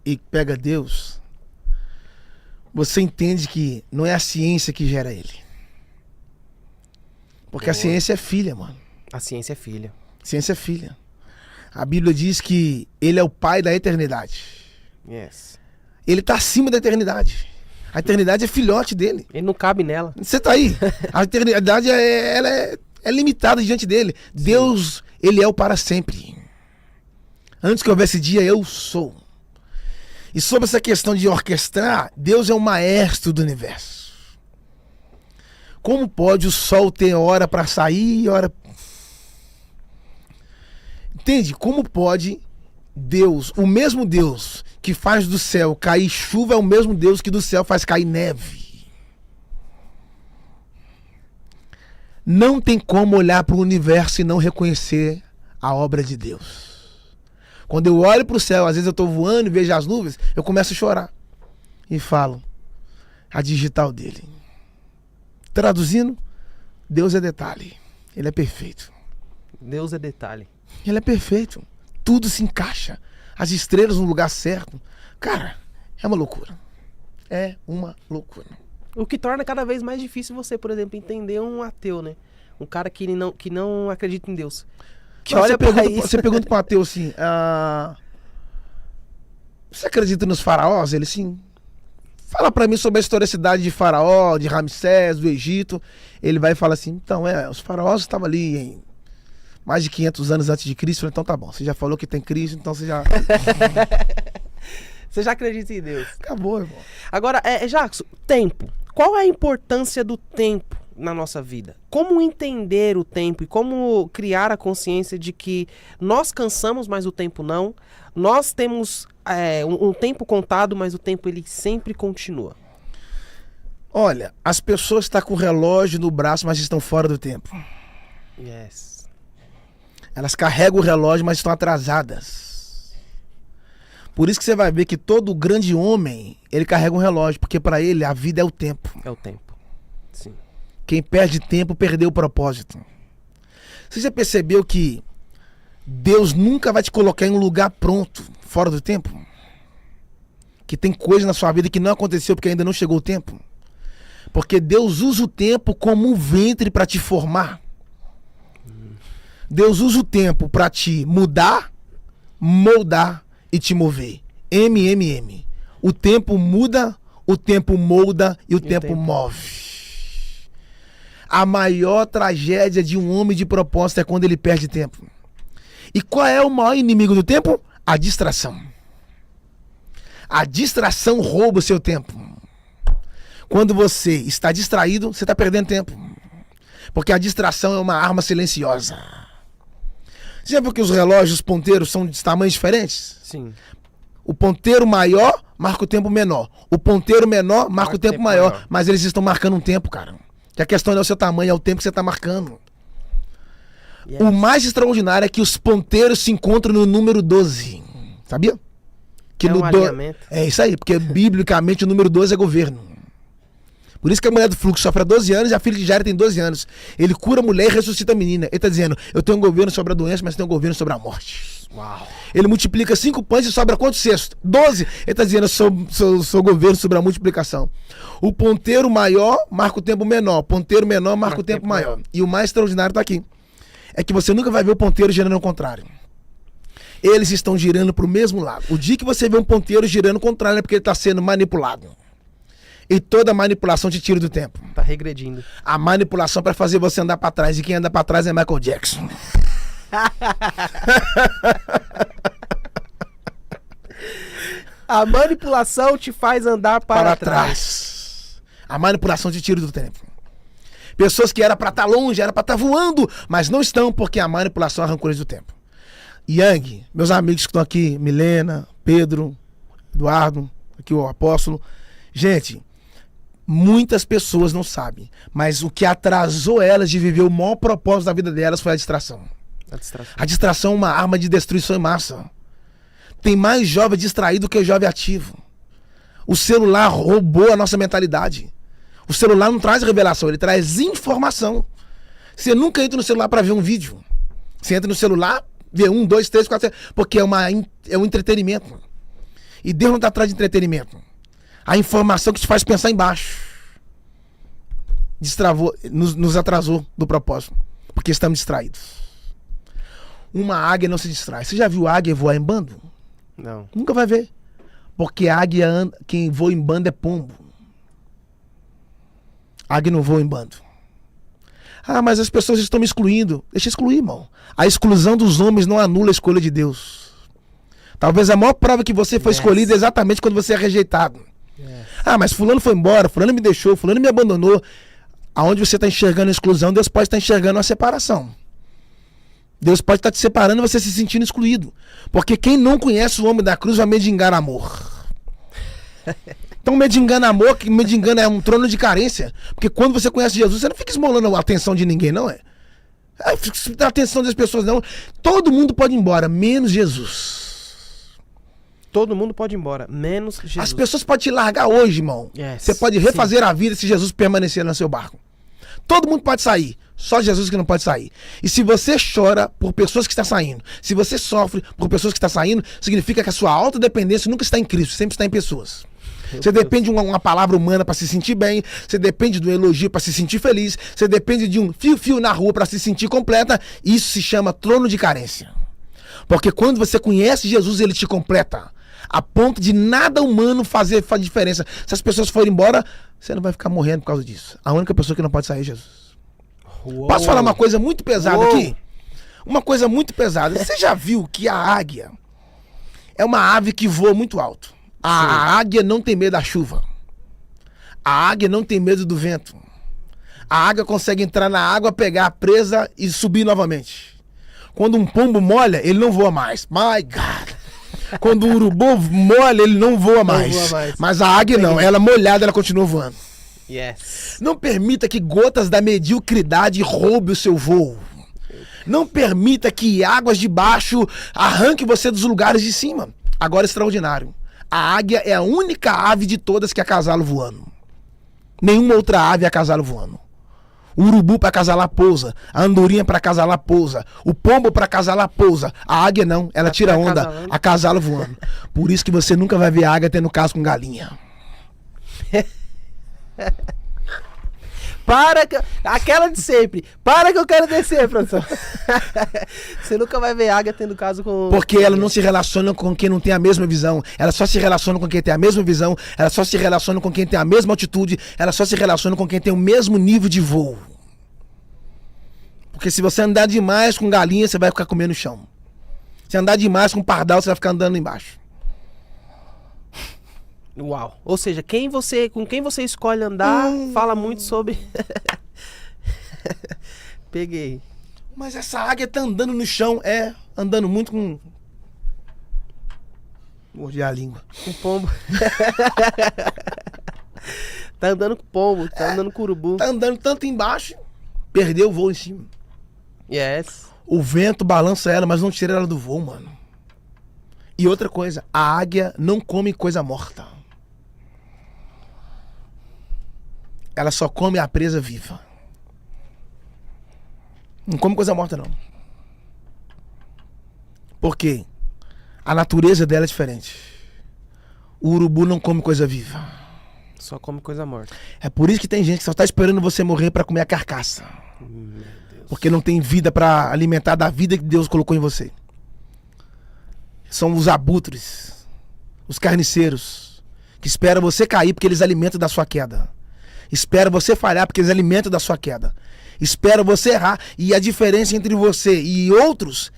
e pega Deus, você entende que não é a ciência que gera ele. Porque Boa. A ciência é filha, mano. A ciência é filha. A ciência é filha. A Bíblia diz que ele é o pai da eternidade. Yes. Ele tá acima da eternidade. A eternidade é filhote dele. Ele não cabe nela. Você tá aí. A eternidade ela é limitada diante dele. Deus, ele é o para sempre. Antes que houvesse dia, eu sou. E sobre essa questão de orquestrar, Deus é o maestro do universo. Como pode o sol ter hora para sair e hora... Entende? Como pode Deus, o mesmo Deus que faz do céu cair chuva, é o mesmo Deus que do céu faz cair neve. Não tem como olhar para o universo e não reconhecer a obra de Deus. Quando eu olho para o céu, às vezes eu estou voando e vejo as nuvens, eu começo a chorar. E falo, a digital dele. Traduzindo, Deus é detalhe. Ele é perfeito. Deus é detalhe. Ele é perfeito. Tudo se encaixa. As estrelas no lugar certo. Cara, é uma loucura. É uma loucura. O que torna cada vez mais difícil você, por exemplo, entender um ateu, né? Um cara que não acredita em Deus. Que olha pra isso. Você pergunta para um ateu assim, você acredita nos faraós? Ele sim. Fala para mim sobre a historicidade de Faraó, de Ramsés, do Egito. Ele vai e fala assim, então, os faraós estavam ali em mais de 500 anos antes de Cristo. Então tá bom, você já falou que tem Cristo, então você já... Você já acredita em Deus. Acabou, irmão. Agora, Jackson, tempo. Qual é a importância do tempo na nossa vida? Como entender o tempo e como criar a consciência de que nós cansamos, mas o tempo não. Nós temos um tempo contado, mas o tempo ele sempre continua. Olha, as pessoas estão com o relógio no braço, mas estão fora do tempo. Yes. Elas carregam o relógio, mas estão atrasadas. Por isso que você vai ver que todo grande homem, ele carrega um relógio, porque para ele a vida é o tempo. É o tempo. Sim. Quem perde tempo, perdeu o propósito. Você já percebeu que Deus nunca vai te colocar em um lugar pronto, fora do tempo? Que tem coisa na sua vida que não aconteceu porque ainda não chegou o tempo? Porque Deus usa o tempo como um ventre para te formar. Deus usa o tempo para te mudar, moldar e te mover. MMM. O tempo muda, o tempo molda e o tempo move. A maior tragédia de um homem de propósito é quando ele perde tempo. E qual é o maior inimigo do tempo? A distração. A distração rouba o seu tempo. Quando você está distraído, você está perdendo tempo. Porque a distração é uma arma silenciosa. Você já viu que os relógios, os ponteiros são de tamanhos diferentes? Sim. O ponteiro maior marca o tempo menor. O ponteiro menor marca o tempo maior. Mas eles estão marcando um tempo, cara. Que a questão não é o seu tamanho, é o tempo que você está marcando. Yes. O mais extraordinário é que os ponteiros se encontram no número 12. Sabia? Que no alinhamento. É isso aí, porque biblicamente o número 12 é governo. Por isso que a mulher do fluxo sofre há 12 anos e a filha de Jairo tem 12 anos. Ele cura a mulher e ressuscita a menina. Ele está dizendo, eu tenho um governo sobre a doença, mas tenho um governo sobre a morte. Uau. Ele multiplica 5 pães e sobra quantos cestos? 12. Ele está dizendo, eu sou governo sobre a multiplicação. O ponteiro maior marca o tempo menor. O ponteiro menor marca o tempo maior. E o mais extraordinário está aqui. É que você nunca vai ver o ponteiro girando ao contrário. Eles estão girando para o mesmo lado. O dia que você vê um ponteiro girando ao contrário é porque ele está sendo manipulado. E toda manipulação te tira do tempo. Tá regredindo. A manipulação para fazer você andar para trás. E quem anda para trás é Michael Jackson. A manipulação te faz andar para trás. A manipulação te tira do tempo. Pessoas que era para estar longe, era para estar voando, mas não estão porque a manipulação arrancou eles do tempo. Yang, meus amigos que estão aqui, Milena, Pedro, Eduardo, aqui o apóstolo. Gente, muitas pessoas não sabem, mas o que atrasou elas de viver o maior propósito da vida delas foi a distração. A distração é uma arma de destruição em massa. Tem mais jovem distraído que jovem ativo. O celular roubou a nossa mentalidade. O celular não traz revelação, ele traz informação. Você nunca entra no celular para ver um vídeo. Você entra no celular, vê 1, 2, 3, 4, 5, porque é um entretenimento. E Deus não está atrás de entretenimento. A informação que te faz pensar embaixo destravou, nos atrasou do propósito. Porque estamos distraídos. Uma águia não se distrai. Você já viu águia voar em bando? Não. Nunca vai ver. Porque águia, quem voa em bando é pombo. Águia não voa em bando. Ah, mas as pessoas estão me excluindo. Deixa excluir, irmão. A exclusão dos homens não anula a escolha de Deus. Talvez a maior prova que você foi escolhido é exatamente quando você é rejeitado. Ah, mas fulano foi embora, fulano me deixou, fulano me abandonou. Aonde você está enxergando a exclusão, Deus pode estar enxergando a separação. Deus pode estar te separando e você se sentindo excluído. Porque quem não conhece o homem da cruz vai mendigar amor. Então mendigando amor, mendigando é um trono de carência. Porque quando você conhece Jesus, você não fica esmolando a atenção de ninguém, não é? A atenção das pessoas, não. Todo mundo pode ir embora, menos Jesus. Todo mundo pode ir embora, menos Jesus. As pessoas podem te largar hoje, irmão. Você pode refazer a vida se Jesus permanecer no seu barco. Todo mundo pode sair, só Jesus que não pode sair. E se você chora por pessoas que estão saindo, se você sofre por pessoas que estão saindo, significa que a sua autodependência nunca está em Cristo, sempre está em pessoas. Você depende de uma palavra humana para se sentir bem, você depende do elogio para se sentir feliz, você depende de um fio-fio na rua para se sentir completa. Isso se chama trono de carência. Porque quando você conhece Jesus, ele te completa. A ponto de nada humano faz diferença. Se as pessoas forem embora, você não vai ficar morrendo por causa disso. A única pessoa que não pode sair é Jesus. Uou. Posso falar uma coisa muito pesada aqui? Uma coisa muito pesada. Você já viu que a águia é uma ave que voa muito alto? A águia não tem medo da chuva. A águia não tem medo do vento. A águia consegue entrar na água, pegar a presa e subir novamente. Quando um pombo molha, ele não voa mais. My God! Quando o urubu molha, ele não voa mais. Mas a águia não, ela molhada, ela continua voando. Yes. Não permita que gotas da mediocridade roubem o seu voo. Não permita que águas de baixo arranquem você dos lugares de cima. Agora, extraordinário. A águia é a única ave de todas que é casalo voando. Nenhuma outra ave é casalo voando. O urubu para acasalar pousa, a andorinha para acasalar pousa, o pombo para acasalar pousa, a águia não, ela tira onda, a casalo voando. Por isso que você nunca vai ver a águia tendo caso com galinha. Para que... Aquela de sempre. Para que eu quero descer, produção. Você nunca vai ver águia tendo caso com... Porque ela não se relaciona com quem não tem a mesma visão. Ela só se relaciona com quem tem a mesma visão. Ela só se relaciona com quem tem a mesma altitude. Ela só se relaciona com quem tem o mesmo nível de voo. Porque se você andar demais com galinha, você vai ficar comendo no chão. Se andar demais com pardal, você vai ficar andando embaixo. Uau. Ou seja, com quem você escolhe andar, fala muito sobre... Peguei. Mas essa águia tá andando no chão, andando muito com... Mordi a língua. Com pombo. Tá andando com pombo, tá andando com urubu. Tá andando tanto embaixo, perdeu o voo em cima. Yes. O vento balança ela, mas não tira ela do voo, mano. E outra coisa, a águia não come coisa morta. Ela só come a presa viva. Não come coisa morta, não. Por quê? A natureza dela é diferente. O urubu não come coisa viva. Só come coisa morta. É por isso que tem gente que só tá esperando você morrer para comer a carcaça. Meu Deus. Porque não tem vida para alimentar da vida que Deus colocou em você. São os abutres, os carniceiros, que esperam você cair porque eles alimentam da sua queda. Esperam você falhar porque eles alimentam da sua queda. Esperam você errar. E a diferença entre você e outros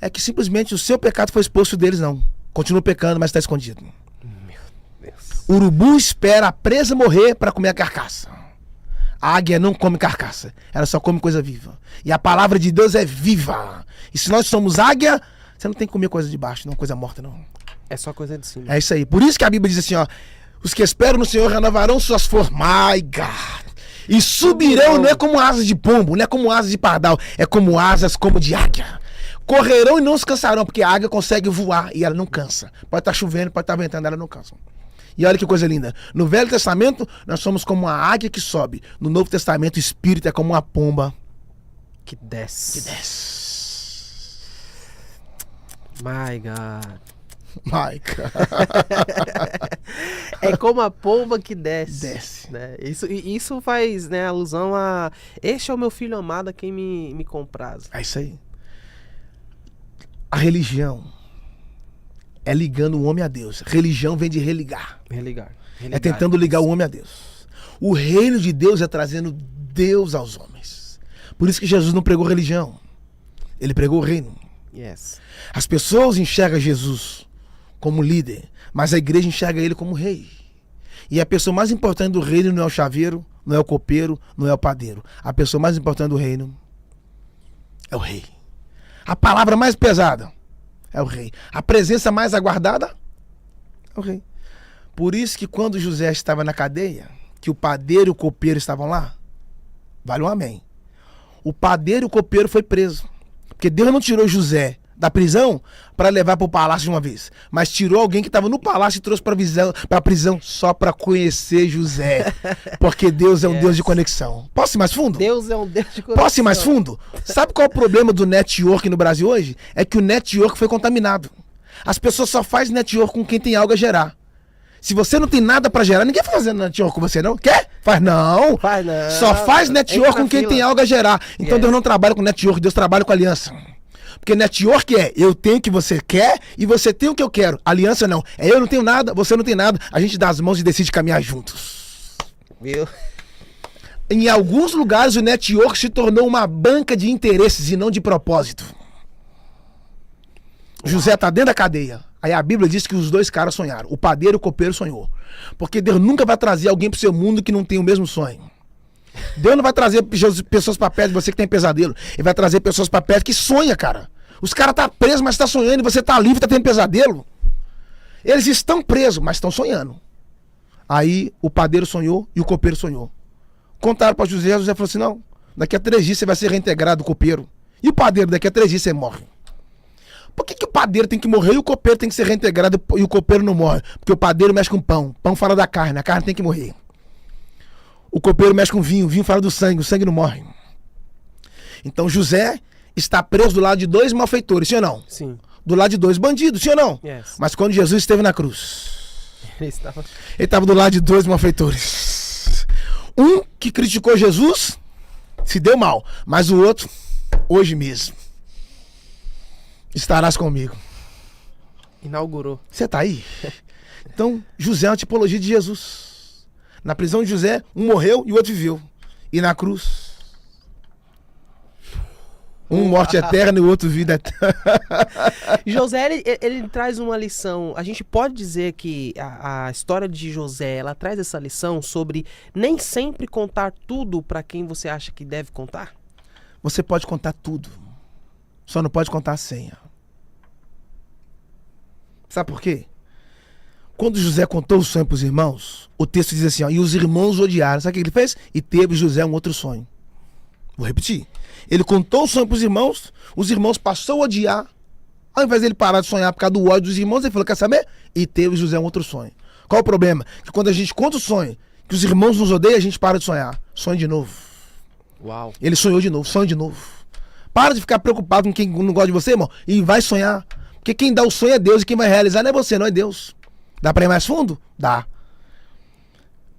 é que simplesmente o seu pecado foi exposto deles, não. Continua pecando, mas está escondido. Meu Deus. O urubu espera a presa morrer para comer a carcaça. A águia não come carcaça. Ela só come coisa viva. E a palavra de Deus é viva. E se nós somos águia, você não tem que comer coisa de baixo, não coisa morta, não. É só coisa de cima. É isso aí. Por isso que a Bíblia diz assim, ó. Os que esperam no Senhor renovarão suas forças. My God. E subirão, não é como asas de pombo, não é como asas de pardal, é como asas como de águia. Correrão e não se cansarão, porque a águia consegue voar e ela não cansa. Pode estar chovendo, pode estar ventando, ela não cansa. E olha que coisa linda. No Velho Testamento, nós somos como uma águia que sobe. No Novo Testamento, o Espírito é como uma pomba que desce. que desce. My God. Maica. É como a pomba que desce. Desce. Né? Isso faz, né, alusão a... Este é o meu filho amado a quem me compraz. É isso aí. A religião é ligando o homem a Deus. Religião vem de religar. Religar. É tentando ligar o homem a Deus. O reino de Deus é trazendo Deus aos homens. Por isso que Jesus não pregou religião. Ele pregou o reino. Yes. As pessoas enxergam Jesus como líder, mas a igreja enxerga ele como rei. E a pessoa mais importante do reino não é o chaveiro, não é o copeiro, não é o padeiro. A pessoa mais importante do reino é o rei. A palavra mais pesada é o rei. A presença mais aguardada é o rei. Por isso que quando José estava na cadeia, que o padeiro e o copeiro estavam lá, vale um amém. O padeiro e o copeiro foi preso. Porque Deus não tirou José da prisão para levar para o palácio de uma vez, mas tirou alguém que estava no palácio e trouxe para a prisão só para conhecer José. Porque Deus é um Deus de conexão. Posso ir mais fundo? Deus é um Deus de conexão. Posso ir mais fundo? Sabe qual é o problema do network no Brasil hoje? É que o network foi contaminado. As pessoas só fazem network com quem tem algo a gerar. Se você não tem nada pra gerar, ninguém vai fazer network com você, não? Quer? Faz não. Faz não. Só faz network com quem fila. tem algo a gerar. Então Deus não trabalha com network, Deus trabalha com aliança. Porque network é eu tenho o que você quer e você tem o que eu quero. Aliança não. É eu não tenho nada, você não tem nada. A gente dá as mãos e decide caminhar juntos. Viu? Em alguns lugares o network se tornou uma banca de interesses e não de propósito. José tá dentro da cadeia. Aí a Bíblia diz que os dois caras sonharam. O padeiro e o copeiro sonhou. Porque Deus nunca vai trazer alguém pro seu mundo que não tem o mesmo sonho. Deus não vai trazer pessoas pra perto de você que tem pesadelo. Ele vai trazer pessoas pra perto que sonha, cara. Os caras tá presos, mas tá sonhando. E você tá livre, tá tendo pesadelo. Eles estão presos, mas estão sonhando. Aí o padeiro sonhou e o copeiro sonhou. Contaram pra José. José falou assim, não, daqui a 3 dias você vai ser reintegrado, o copeiro. E o padeiro, daqui a 3 dias você morre. Por que o padeiro tem que morrer e o copeiro tem que ser reintegrado e o copeiro não morre? Porque o padeiro mexe com pão, pão fala da carne, a carne tem que morrer. O copeiro mexe com vinho, o vinho fala do sangue, o sangue não morre. Então José está preso do lado de 2 malfeitores, sim ou não? Sim. Do lado de 2 bandidos, sim ou não? Yes. Mas quando Jesus esteve na cruz, Ele estava do lado de 2 malfeitores. Um que criticou Jesus, se deu mal, mas o outro, hoje mesmo, estarás comigo. Inaugurou. Você tá aí? Então, José é uma tipologia de Jesus. Na prisão de José, um morreu e o outro viveu. E na cruz, um morte eterna e o outro vida eterna. José, ele traz uma lição. A gente pode dizer que a história de José, ela traz essa lição sobre nem sempre contar tudo para quem você acha que deve contar? Você pode contar tudo. Só não pode contar a senha. Sabe por quê? Quando José contou o sonho para os irmãos, o texto diz assim, ó, e os irmãos odiaram. Sabe o que ele fez? E teve José um outro sonho. Vou repetir. Ele contou o sonho para os irmãos passou a odiar. Ao invés dele parar de sonhar por causa do ódio dos irmãos, ele falou, quer saber? E teve José um outro sonho. Qual o problema? Que quando a gente conta o sonho, que os irmãos nos odeiam, a gente para de sonhar. Sonha de novo. Uau. Ele sonhou de novo, sonha de novo. Para de ficar preocupado com quem não gosta de você, irmão, e vai sonhar. Porque quem dá o sonho é Deus e quem vai realizar não é você, não é Deus. Dá pra ir mais fundo? Dá.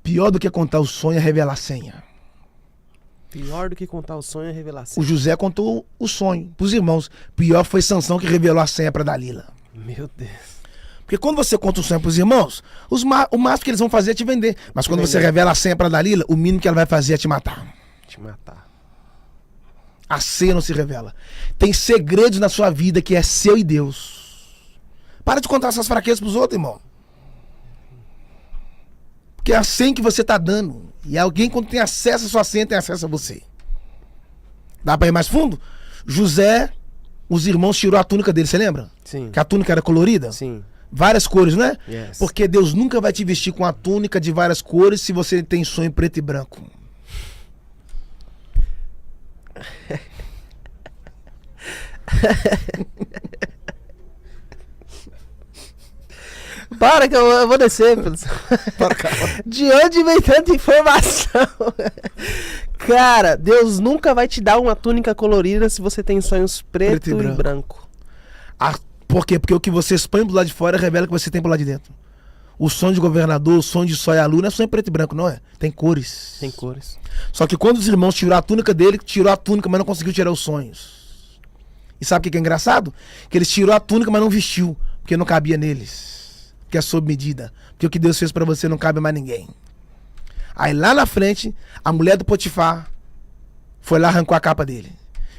Pior do que contar o sonho é revelar a senha. Pior do que contar o sonho é revelar a senha. O José contou o sonho pros irmãos. Pior foi Sansão que revelou a senha pra Dalila. Meu Deus. Porque quando você conta o sonho pros irmãos, o máximo que eles vão fazer é te vender. Mas quando você revela a senha pra Dalila, o mínimo que ela vai fazer é te matar. Te matar. A senha não se revela. Tem segredos na sua vida que é seu e Deus. Para de contar essas fraquezas pros outros, irmão. Porque é a senha que você tá dando. E alguém, quando tem acesso à sua senha, tem acesso a você. Dá pra ir mais fundo? José, os irmãos tirou a túnica dele, você lembra? Sim. Que a túnica era colorida? Sim. Várias cores, né? Yes. Porque Deus nunca vai te vestir com a túnica de várias cores se você tem sonho preto e branco. Para que eu vou descer. De onde vem tanta informação? Cara, Deus nunca vai te dar uma túnica colorida se você tem sonhos preto e branco. Por quê? Porque o que você expõe do lado de fora revela o que você tem pro lado de dentro. O sonho de governador, o sonho de Só e a Lua não é sonho preto e branco, não é? Tem cores. Tem cores. Só que quando os irmãos tiraram a túnica dele, tirou a túnica, mas não conseguiu tirar os sonhos. E sabe o que é engraçado? Que eles tirou a túnica, mas não vestiu, porque não cabia neles. Porque é sob medida. Porque o que Deus fez pra você não cabe a mais ninguém. Aí lá na frente, a mulher do Potifar foi lá e arrancou a capa dele.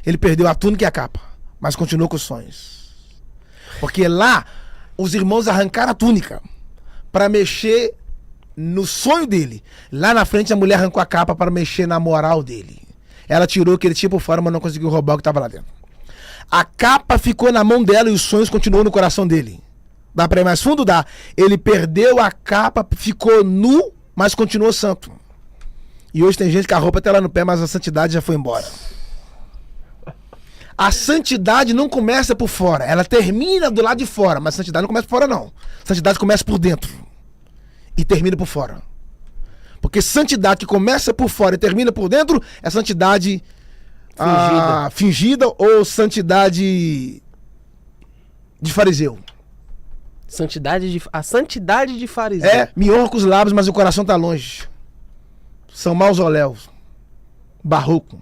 Ele perdeu a túnica e a capa, mas continuou com os sonhos. Porque lá, os irmãos arrancaram a túnica para mexer no sonho dele. Lá na frente, a mulher arrancou a capa para mexer na moral dele. Ela tirou o que ele tinha por fora, mas não conseguiu roubar o que estava lá dentro. A capa ficou na mão dela e os sonhos continuou no coração dele. Dá para ir mais fundo? Dá. Ele perdeu a capa, ficou nu, mas continuou santo. E hoje tem gente que a roupa tá lá no pé, mas a santidade já foi embora. A santidade não começa por fora, ela termina do lado de fora, mas a santidade não começa por fora, não. A santidade começa por dentro e termina por fora. Porque santidade que começa por fora e termina por dentro é santidade fingida ou santidade de fariseu. A santidade de fariseu. É, me honra com os lábios, mas o coração tá longe. São mausoléus, barroco.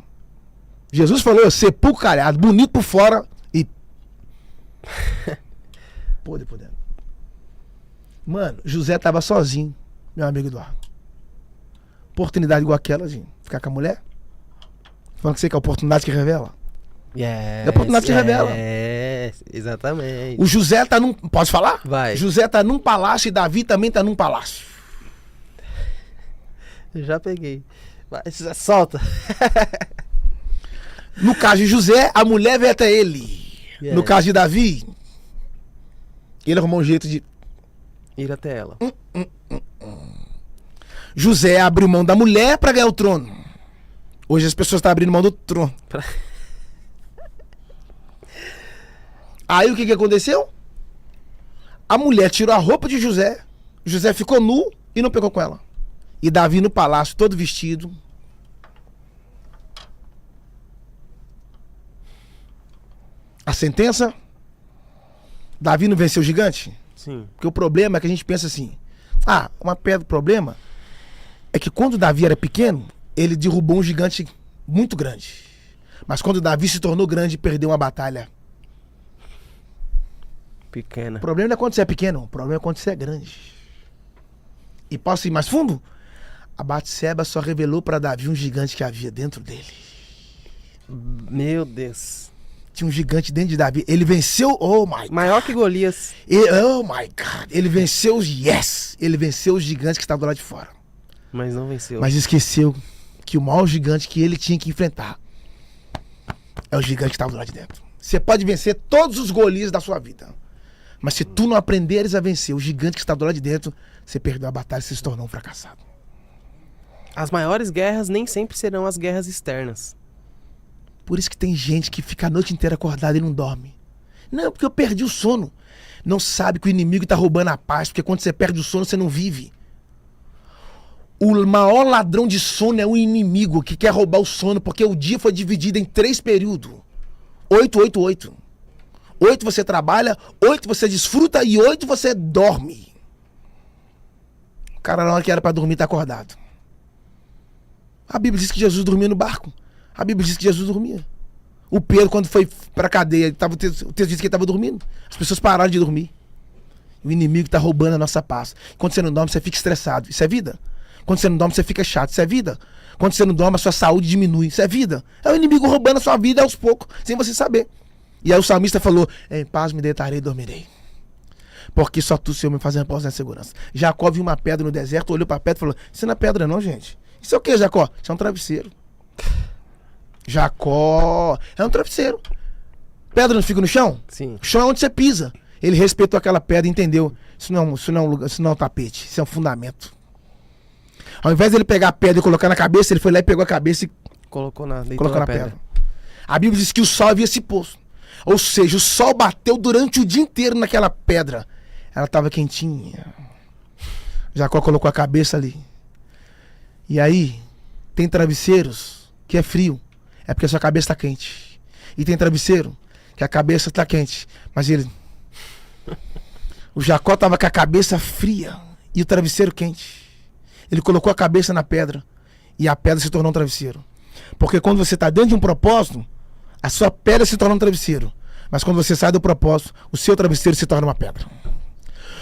Jesus falou, sepulcro calhado, bonito por fora e podre por dentro. Mano, José tava sozinho, meu amigo Eduardo. Oportunidade igual aquela, de ficar com a mulher. Falando que você quer a oportunidade que revela. É a oportunidade que revela. É, exatamente. O José tá num... Pode falar? Vai. José tá num palácio e Davi também tá num palácio. Eu já peguei. Vai, solta. No caso de José, a mulher veio até ele. Yeah. No caso de Davi, ele arrumou um jeito de... Ir até ela. José abriu mão da mulher pra ganhar o trono. Hoje as pessoas estão abrindo mão do trono. Aí o que aconteceu? A mulher tirou a roupa de José. José ficou nu e não pegou com ela. E Davi no palácio, todo vestido. A sentença? Davi não venceu o gigante? Sim. Porque o problema é que a gente pensa assim. Uma pedra, o problema é que quando Davi era pequeno, ele derrubou um gigante muito grande. Mas quando Davi se tornou grande, perdeu uma batalha pequena. O problema não é quando você é pequeno, o problema é quando você é grande. E posso ir mais fundo? A Batseba só revelou para Davi um gigante que havia dentro dele. Meu Deus. Tinha um gigante dentro de Davi. Ele venceu, oh my God. Maior que Golias. Oh my God. Ele venceu ele venceu os gigantes que estavam do lado de fora. Mas não venceu. Mas esqueceu que o maior gigante que ele tinha que enfrentar é o gigante que estava do lado de dentro. Você pode vencer todos os Golias da sua vida, mas se tu não aprenderes a vencer o gigante que está do lado de dentro, você perdeu a batalha e você se tornou um fracassado. As maiores guerras nem sempre serão as guerras externas. Por isso que tem gente que fica a noite inteira acordada e não dorme. Não, porque eu perdi o sono. Não sabe que o inimigo está roubando a paz, porque quando você perde o sono, você não vive. O maior ladrão de sono é o inimigo que quer roubar o sono, porque o dia foi dividido em 3 períodos. 8, 8, 8. 8 você trabalha, 8 você desfruta e 8 você dorme. O cara na hora que era para dormir tá acordado. A Bíblia diz que Jesus dormia no barco. A Bíblia diz que Jesus dormia. O Pedro, quando foi pra cadeia, o texto diz que ele estava dormindo. As pessoas pararam de dormir. O inimigo está roubando a nossa paz. Quando você não dorme, você fica estressado. Isso é vida. Quando você não dorme, você fica chato. Isso é vida. Quando você não dorme, a sua saúde diminui. Isso é vida. É o inimigo roubando a sua vida aos poucos, sem você saber. E aí o salmista falou, em paz me deitarei e dormirei. Porque só tu, Senhor, me faz repouso na segurança. Jacó viu uma pedra no deserto, olhou para a pedra e falou, isso não é pedra não, gente. Isso é o que, Jacó? Isso é um travesseiro. Jacó é um travesseiro. Pedra não fica no chão? Sim. O chão é onde você pisa. Ele respeitou aquela pedra e entendeu. Isso não é um lugar, isso não é um tapete, isso é um fundamento. Ao invés de ele pegar a pedra e colocar na cabeça, ele foi lá e pegou a cabeça e colocou na pedra. A Bíblia diz que o sol havia se posto. Ou seja, o sol bateu durante o dia inteiro naquela pedra. Ela estava quentinha. Jacó colocou a cabeça ali. E aí, tem travesseiros que é frio. É porque a sua cabeça está quente. E tem travesseiro que a cabeça está quente. Mas ele O Jacó estava com a cabeça fria e o travesseiro quente. Ele colocou a cabeça na pedra e a pedra se tornou um travesseiro. Porque quando você está dentro de um propósito, a sua pedra se torna um travesseiro. Mas quando você sai do propósito, o seu travesseiro se torna uma pedra.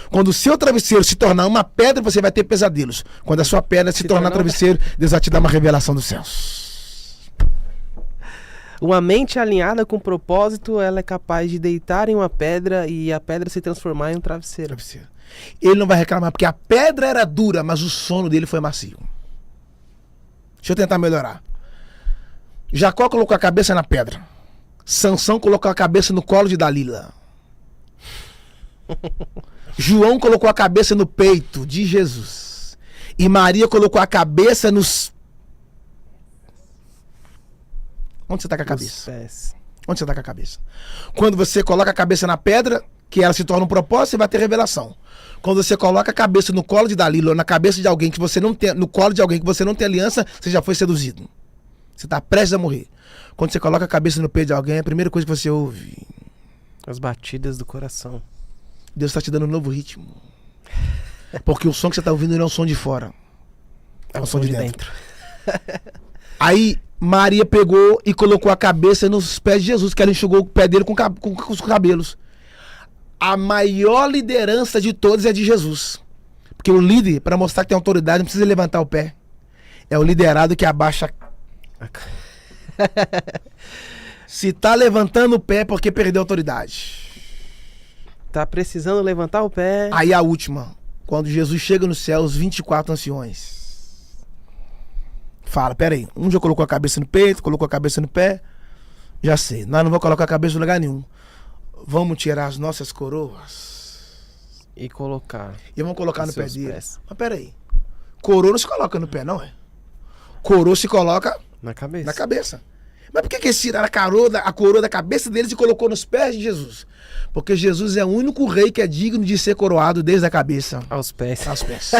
Quando o seu travesseiro se tornar uma pedra, você vai ter pesadelos. Quando a sua pedra se tornar travesseiro, Deus vai te dar uma revelação dos céus. Uma mente alinhada com propósito, ela é capaz de deitar em uma pedra e a pedra se transformar em um travesseiro. Ele não vai reclamar, porque a pedra era dura, mas o sono dele foi macio. Deixa eu tentar melhorar. Jacó colocou a cabeça na pedra. Sansão colocou a cabeça no colo de Dalila. João colocou a cabeça no peito de Jesus. E Maria colocou a cabeça nos... Onde você está com a cabeça? Onde você está com a cabeça? Quando você coloca a cabeça na pedra, que ela se torna um propósito, você vai ter revelação. Quando você coloca a cabeça no colo de Dalila ou na cabeça de alguém que você não tem, no colo de alguém que você não tem aliança, você já foi seduzido. Você está prestes a morrer. Quando você coloca a cabeça no peito de alguém, é a primeira coisa que você ouve: as batidas do coração. Deus está te dando um novo ritmo. Porque o som que você está ouvindo não é um som de fora. É um som de dentro. Aí Maria pegou e colocou a cabeça nos pés de Jesus, que ela enxugou o pé dele com os cabelos. A maior liderança de todos é de Jesus. Porque o líder, para mostrar que tem autoridade, não precisa levantar o pé. É o liderado que abaixa. Se tá levantando o pé é porque perdeu a autoridade. Tá precisando levantar o pé. Aí a última. Quando Jesus chega no céu, os 24 anciões fala: peraí, um já colocou a cabeça no peito, colocou a cabeça no pé. Já sei, nós não vamos colocar a cabeça em lugar nenhum. Vamos tirar as nossas coroas e colocar. E vamos colocar no pé dele. Pés. Mas peraí, coroa não se coloca no pé, não é? Coroa se coloca na cabeça. Na cabeça. Mas por que eles tiraram a coroa da cabeça deles e colocou nos pés de Jesus? Porque Jesus é o único rei que é digno de ser coroado desde a cabeça aos pés. Aos pés.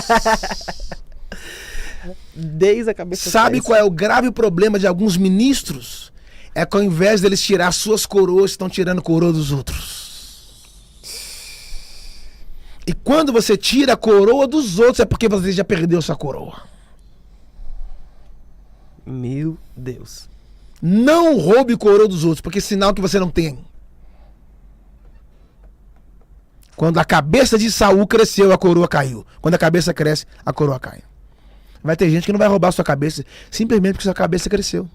Desde a cabeça. Sabe qual é o grave problema de alguns ministros? É que ao invés deles tirar suas coroas, estão tirando a coroa dos outros. E quando você tira a coroa dos outros, é porque você já perdeu sua coroa. Meu Deus. Não roube coroa dos outros, porque é sinal que você não tem. Quando a cabeça de Saul cresceu, a coroa caiu. Quando a cabeça cresce, a coroa cai. Vai ter gente que não vai roubar sua cabeça simplesmente porque sua cabeça cresceu.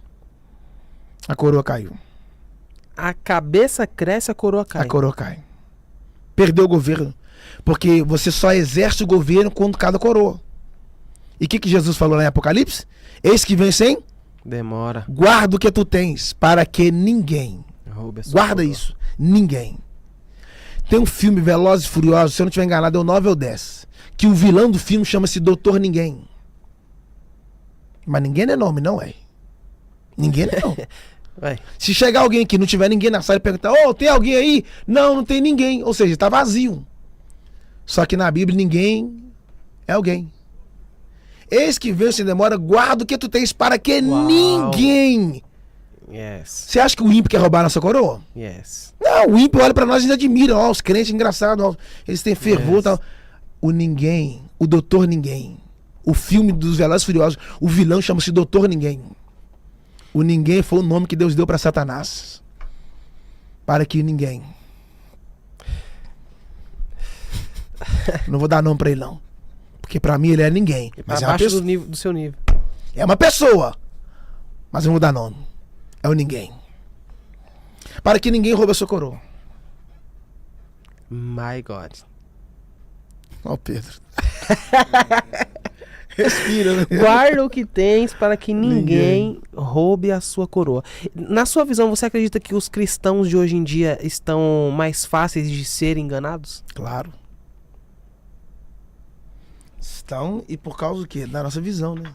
A coroa caiu. A cabeça cresce, a coroa cai. A coroa cai. Perdeu o governo. Porque você só exerce o governo quando cada coroa. E o que Jesus falou lá em Apocalipse? Eis que vem sem demora. Guarda o que tu tens, para que ninguém roube a sua guarda coroa. Isso. Ninguém. Tem um filme Velozes e Furiosos, se eu não estiver enganado, é o 9 ou 10. Que o vilão do filme chama-se Doutor Ninguém. Mas ninguém é nome, não é? Ninguém é nome. Se chegar alguém aqui, não tiver ninguém na sala e perguntar: ô, tem alguém aí? Não, não tem ninguém. Ou seja, está vazio. Só que na Bíblia ninguém é alguém. Eis que vem sem demora, guarda o que tu tens, para que ninguém. Yes. Você acha que o ímpio quer roubar nossa coroa? Yes. Não, o ímpio olha pra nós e admira. Ó, os crentes engraçados, ó, eles têm fervor e tal. O ninguém, o Doutor Ninguém. O filme dos Velozes e Furiosos, o vilão chama-se Doutor Ninguém. O ninguém foi o nome que Deus deu pra Satanás. Para que ninguém. Não vou dar nome pra ele, não. Porque pra mim ele é ninguém. Mas é uma abaixo pessoa. do seu nível. É uma pessoa. Mas eu não vou dar nome. É o ninguém. Para que ninguém roube a sua coroa. My God. Ó, Pedro. Respira, né? Guarda o que tens para que ninguém roube a sua coroa. Na sua visão, você acredita que os cristãos de hoje em dia estão mais fáceis de serem enganados? Claro. Estão, e por causa do quê? Da nossa visão, né?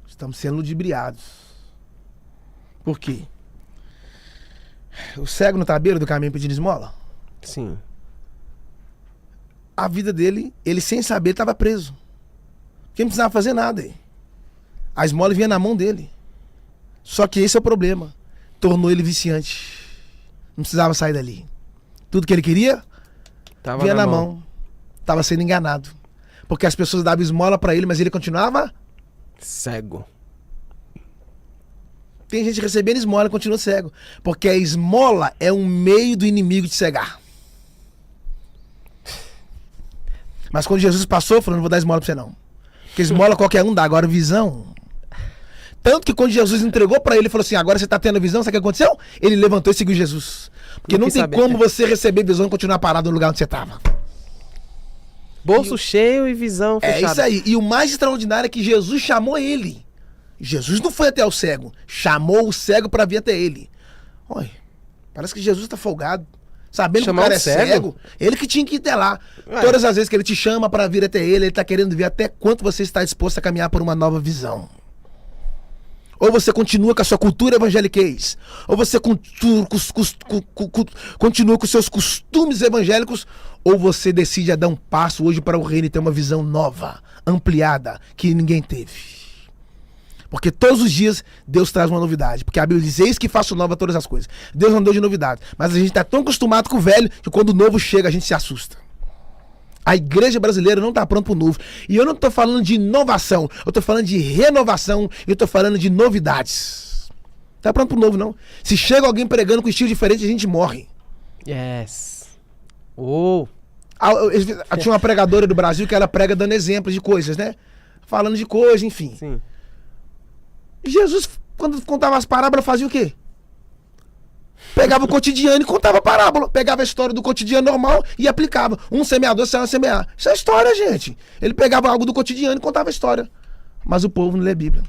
Estamos sendo ludibriados. Por quê? O cego não tá à beira do caminho pedindo esmola? Sim. A vida dele, ele sem saber, estava preso. Porque não precisava fazer nada. A esmola vinha na mão dele. Só que esse é o problema. Tornou ele viciante. Não precisava sair dali. Tudo que ele queria, Tava vinha na mão. Tava sendo enganado. Porque as pessoas davam esmola pra ele, mas ele continuava... Cego. Tem gente recebendo esmola e continua cego. Porque a esmola é um meio do inimigo de cegar. Mas quando Jesus passou, falou, não vou dar esmola pra você não. Porque esmola qualquer um dá, agora visão... Tanto que quando Jesus entregou pra ele, falou assim, agora você tá tendo visão, sabe o que aconteceu? Ele levantou e seguiu Jesus. Porque não tem como você receber visão e continuar parado no lugar onde você tava. Bolso cheio e visão fechada. É isso aí. E o mais extraordinário é que Jesus chamou ele. Jesus não foi até o cego. Chamou o cego pra vir até ele. Olha, parece que Jesus tá folgado. Sabendo Chamar que o cara um é cego? cego, ele que tinha que ir até lá. Ué. Todas as vezes que ele te chama pra vir até ele tá querendo ver até quanto você está disposto a caminhar por uma nova visão. Ou você continua com a sua cultura evangeliquez, ou você continua com seus costumes evangélicos, ou você decide a dar um passo hoje para o reino e ter uma visão nova, ampliada, que ninguém teve. Porque todos os dias Deus traz uma novidade. Porque a Bíblia diz, eis que faço nova todas as coisas. Deus não deu de novidade. Mas a gente está tão acostumado com o velho que quando o novo chega a gente se assusta. A igreja brasileira não está pronta para o novo. E eu não estou falando de inovação. Eu estou falando de renovação. Eu estou falando de novidades. Não está pronto para o novo, não. Se chega alguém pregando com estilo diferente, a gente morre. Yes. Oh. Tinha uma pregadora do Brasil que ela prega dando exemplos de coisas, né? Falando de coisas, enfim. Sim. Jesus, quando contava as parábolas, fazia o quê? Pegava o cotidiano e contava a parábola. Pegava a história do cotidiano normal e aplicava. Um semeador saiu a semear. Isso é história, gente. Ele pegava algo do cotidiano e contava a história. Mas o povo não lê Bíblia.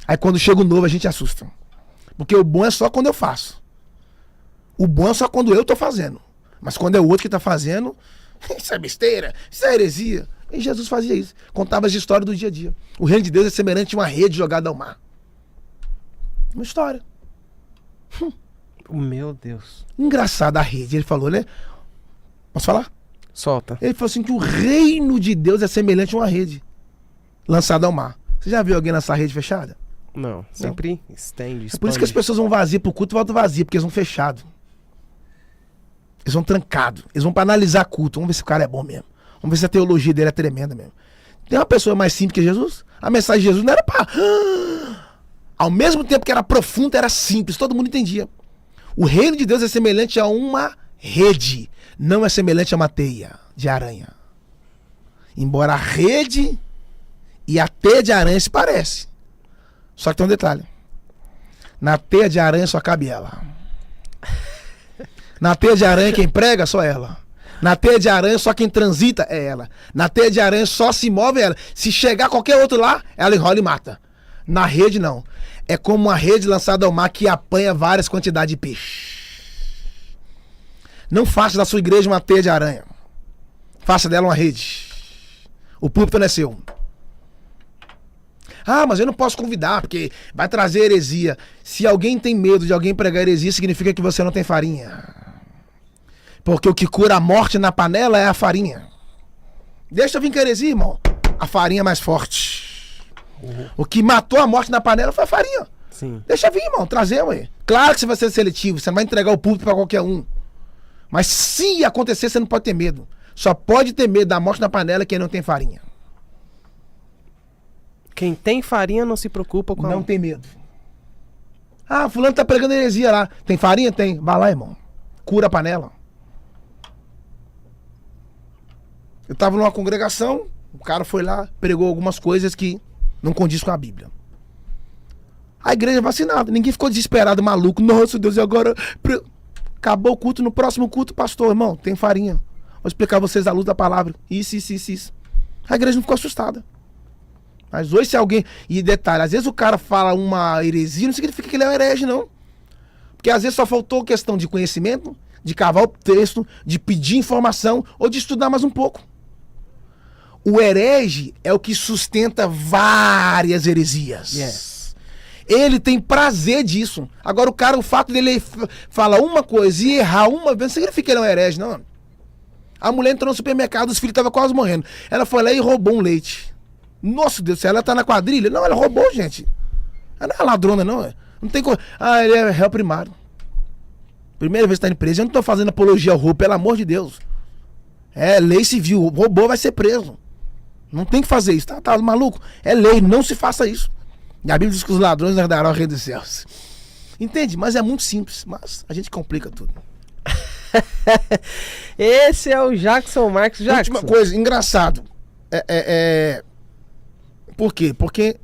Aí quando chega o novo, a gente assusta. Porque o bom é só quando eu faço. O bom é só quando eu tô fazendo. Mas quando é o outro que tá fazendo, isso é besteira, isso é heresia. E Jesus fazia isso. Contava as histórias do dia a dia. O reino de Deus é semelhante a uma rede jogada ao mar. Uma história. Meu Deus. Engraçada a rede, ele falou, né? Posso falar? Solta. Ele falou assim que o reino de Deus é semelhante a uma rede lançada ao mar. Você já viu alguém lançar rede fechada? Não, sempre estende, É por isso que as pessoas vão vazias pro culto e voltam vazias, porque eles vão fechados. Eles vão trancados. Eles vão pra analisar culto. Vamos ver se o cara é bom mesmo. Vamos ver se a teologia dele é tremenda mesmo. Tem uma pessoa mais simples que Jesus? A mensagem de Jesus não era pra... Ao mesmo tempo que era profunda, era simples. Todo mundo entendia. O reino de Deus é semelhante a uma rede. Não é semelhante a uma teia de aranha. Embora a rede e a teia de aranha se parecem. Só que tem um detalhe. Na teia de aranha só cabe ela. Na teia de aranha quem prega, só ela. Na teia de aranha só quem transita é ela. Na teia de aranha só se move ela. Se chegar qualquer outro lá, ela enrola e mata. Na rede não. É como uma rede lançada ao mar que apanha várias quantidades de peixe. Não faça da sua igreja uma teia de aranha. Faça dela uma rede. O púlpito não é seu. Ah, mas eu não posso convidar, porque vai trazer heresia. Se alguém tem medo de alguém pregar heresia, significa que você não tem farinha. Porque o que cura a morte na panela é a farinha. Deixa eu vir com a heresia, irmão. A farinha é mais forte. O que matou a morte na panela foi a farinha. Sim. Deixa vir, irmão, trazer, ué. Claro que você vai ser seletivo, você não vai entregar o púlpito pra qualquer um. Mas se acontecer, você não pode ter medo. Só pode ter medo da morte na panela quem não tem farinha. Quem tem farinha não se preocupa com Não tem medo. Ah, fulano tá pregando heresia lá. Tem farinha? Tem. Vai lá, irmão. Cura a panela. Eu tava numa congregação, o cara foi lá, pregou algumas coisas que não condiz com a Bíblia. A igreja é vacinada. Ninguém ficou desesperado, maluco. Nossa, Deus, e agora? Acabou o culto. No próximo culto, pastor, irmão, tem farinha. Vou explicar a vocês a luz da palavra. Isso. A igreja não ficou assustada. Mas hoje se alguém... E detalhe, às vezes o cara fala uma heresia, não significa que ele é um herege, não. Porque às vezes só faltou questão de conhecimento, de cavar o texto, de pedir informação ou de estudar mais um pouco. O herege é o que sustenta várias heresias. Yes. Ele tem prazer disso. Agora o cara, o fato dele falar uma coisa e errar uma vez, não significa que ele é um herege, não. A mulher entrou no supermercado, os filhos estavam quase morrendo. Ela foi lá e roubou um leite. Nossa Deus do céu, ela tá na quadrilha? Não, ela roubou, gente. Ela não é ladrona, não. Não tem coisa. Ah, ele é réu primário. Primeira vez que tá preso. Eu não tô fazendo apologia ao roubo, pelo amor de Deus. É lei civil. Roubou, vai ser preso. Não tem que fazer isso. Tá maluco? É lei, não se faça isso. E a Bíblia diz que os ladrões herdarão o reino dos céus. Entende? Mas é muito simples. Mas a gente complica tudo. Esse é o Jackson Marques. Jackson. Última coisa, engraçado. Por quê? Porque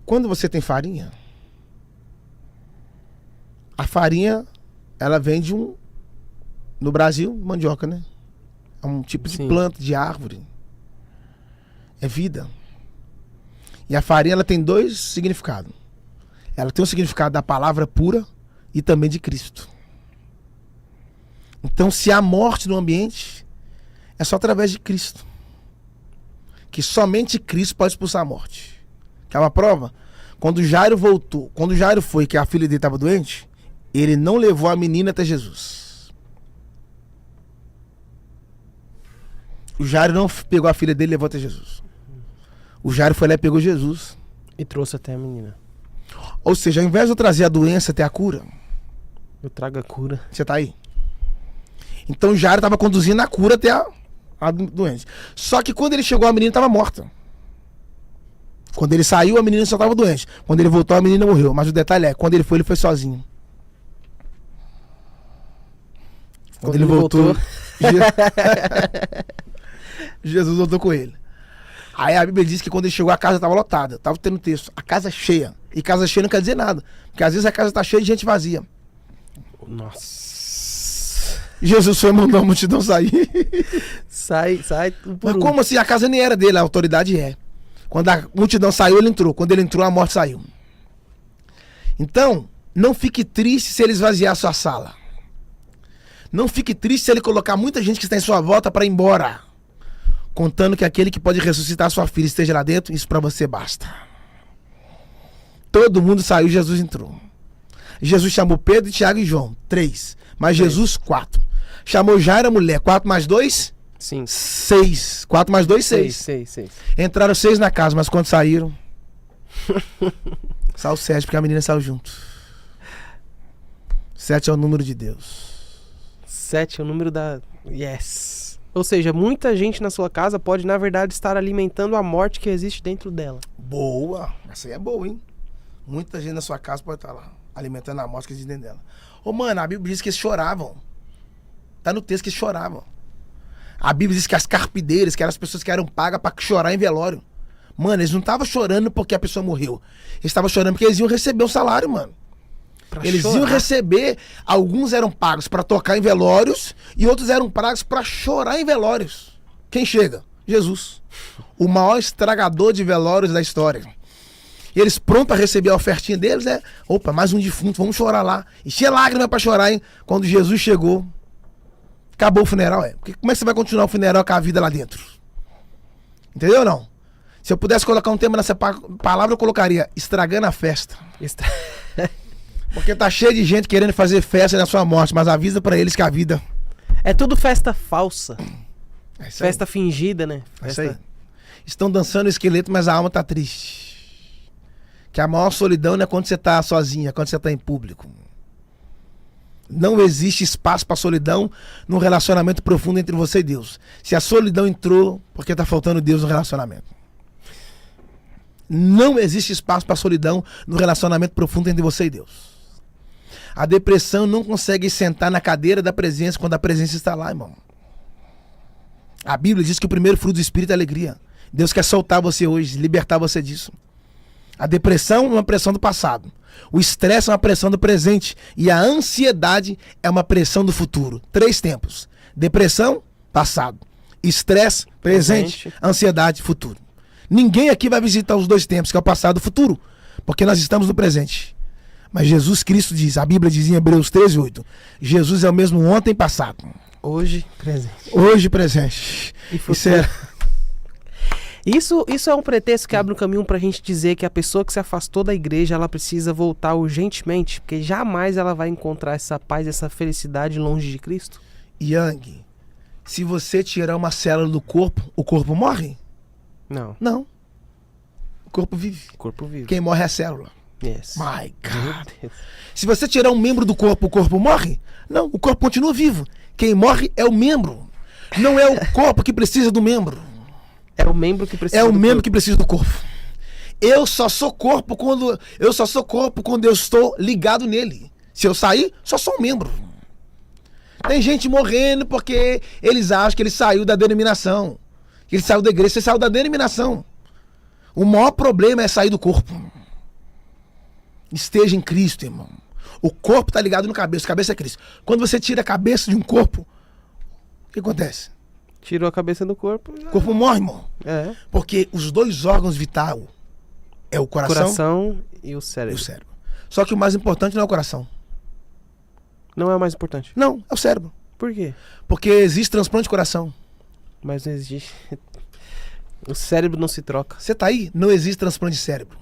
quando você tem farinha, a farinha, ela vem de no Brasil, mandioca, né? É um tipo de planta, de árvore. É vida. E a farinha, ela tem dois significados. Ela tem o significado da palavra pura e também de Cristo. Então, se há morte no ambiente, é só através de Cristo. Que somente Cristo pode expulsar a morte. Quer uma prova? Quando Jairo voltou, quando Jairo foi, que a filha dele estava doente, ele não levou a menina até Jesus. O Jairo não pegou a filha dele e levou até Jesus. O Jairo foi lá e pegou Jesus. E trouxe até a menina. Ou seja, ao invés de eu trazer a doença até a cura, eu trago a cura. Você tá aí? Então o Jairo estava conduzindo a cura até a doente. Só que quando ele chegou, a menina estava morta. Quando ele saiu, a menina só estava doente. Quando ele voltou, a menina morreu. Mas o detalhe é, quando ele foi sozinho. Quando ele voltou, Jesus voltou com ele. Aí a Bíblia diz que quando ele chegou, a casa estava lotada. Estava tendo texto. A casa cheia. E casa cheia não quer dizer nada. Porque às vezes a casa está cheia de gente vazia. Nossa. Jesus foi mandar a multidão sair. Sai. Mas como assim? A casa nem era dele, a autoridade é. Quando a multidão saiu, ele entrou. Quando ele entrou, a morte saiu. Então, não fique triste se ele esvaziar a sua sala. Não fique triste se ele colocar muita gente que está em sua volta para ir embora. Contando que aquele que pode ressuscitar sua filha esteja lá dentro, isso para você basta. Todo mundo saiu, Jesus entrou. Jesus chamou Pedro, Tiago e João, 3. Mas Jesus, 4. Chamou Jairo, a mulher, 4 mais 2? 5. 6. 4 mais 2, 6. 6. Entraram 6 na casa, mas quando saíram... saiu 7, porque a menina saiu junto. 7 é o número de Deus. 7 é o número da... Yes. Ou seja, muita gente na sua casa pode, na verdade, estar alimentando a morte que existe dentro dela. Boa. Essa aí é boa, hein? Muita gente na sua casa pode estar lá, alimentando a morte que existe dentro dela. Ô, mano, a Bíblia diz que eles choravam. Tá no texto que eles choravam. A Bíblia diz que as carpideiras, que eram as pessoas que eram pagas pra chorar em velório. Mano, eles não estavam chorando porque a pessoa morreu. Eles estavam chorando porque eles iam receber o salário, mano. Eles iam receber, alguns eram pagos pra tocar em velórios e outros eram pagos pra chorar em velórios. Quem chega? Jesus. O maior estragador de velórios da história. E eles prontos a receber a ofertinha deles, opa, mais um defunto, vamos chorar lá. Encher lágrima pra chorar, hein? Quando Jesus chegou, acabou o funeral, Porque como é que você vai continuar o funeral com a vida lá dentro? Entendeu ou não? Se eu pudesse colocar um tema nessa palavra, eu colocaria estragando a festa. Porque tá cheio de gente querendo fazer festa na sua morte, mas avisa pra eles que a vida... É tudo festa falsa. É isso festa aí. fingida, né? É isso aí. Estão dançando o esqueleto, mas a alma tá triste. Que a maior solidão não é quando você tá sozinho, é quando você tá em público. Não existe espaço pra solidão num relacionamento profundo entre você e Deus. Se a solidão entrou, porque tá faltando Deus no relacionamento. Não existe espaço pra solidão no relacionamento profundo entre você e Deus. A depressão não consegue sentar na cadeira da presença quando a presença está lá, irmão. A Bíblia diz que o primeiro fruto do Espírito é alegria. Deus quer soltar você hoje, libertar você disso. A depressão é uma pressão do passado. O estresse é uma pressão do presente. E a ansiedade é uma pressão do futuro. 3 tempos. Depressão, passado. Estresse, presente. Ansiedade, futuro. Ninguém aqui vai visitar os 2 tempos, que é o passado e o futuro. Porque nós estamos no presente. Mas Jesus Cristo diz, a Bíblia diz em Hebreus 13:8, Jesus é o mesmo ontem, passado. Hoje, presente. Hoje, presente. E futuro. Isso é um pretexto que abre um caminho pra gente dizer que a pessoa que se afastou da igreja, ela precisa voltar urgentemente, porque jamais ela vai encontrar essa paz, essa felicidade longe de Cristo. Yang, se você tirar uma célula do corpo, o corpo morre? Não. Não. O corpo vive. O corpo vive. Quem morre é a célula. Yes. My Meu God. Deus. Se você tirar um membro do corpo, o corpo morre? Não, o corpo continua vivo. Quem morre é o membro. Não é o corpo que precisa do membro. É o membro que precisa É o do membro corpo. que precisa do corpo. Eu só sou corpo quando eu estou ligado nele. Se eu sair, só sou um membro. Tem gente morrendo porque eles acham que ele saiu da denominação. Que ele saiu da igreja. Você saiu da denominação. O maior problema é sair do corpo. Esteja em Cristo, irmão. O corpo está ligado no cabeça. O cabeça é Cristo. Quando você tira a cabeça de um corpo, o que acontece? Tirou a cabeça do corpo. O corpo morre, irmão. É. Porque os dois órgãos vitais é o Coração e o e cérebro. o cérebro. Só que o mais importante não é o coração. Não é o mais importante. Não, é o cérebro. Por quê? Porque existe transplante de coração. Mas não existe. O cérebro não se troca. Você tá aí? Não existe transplante de cérebro.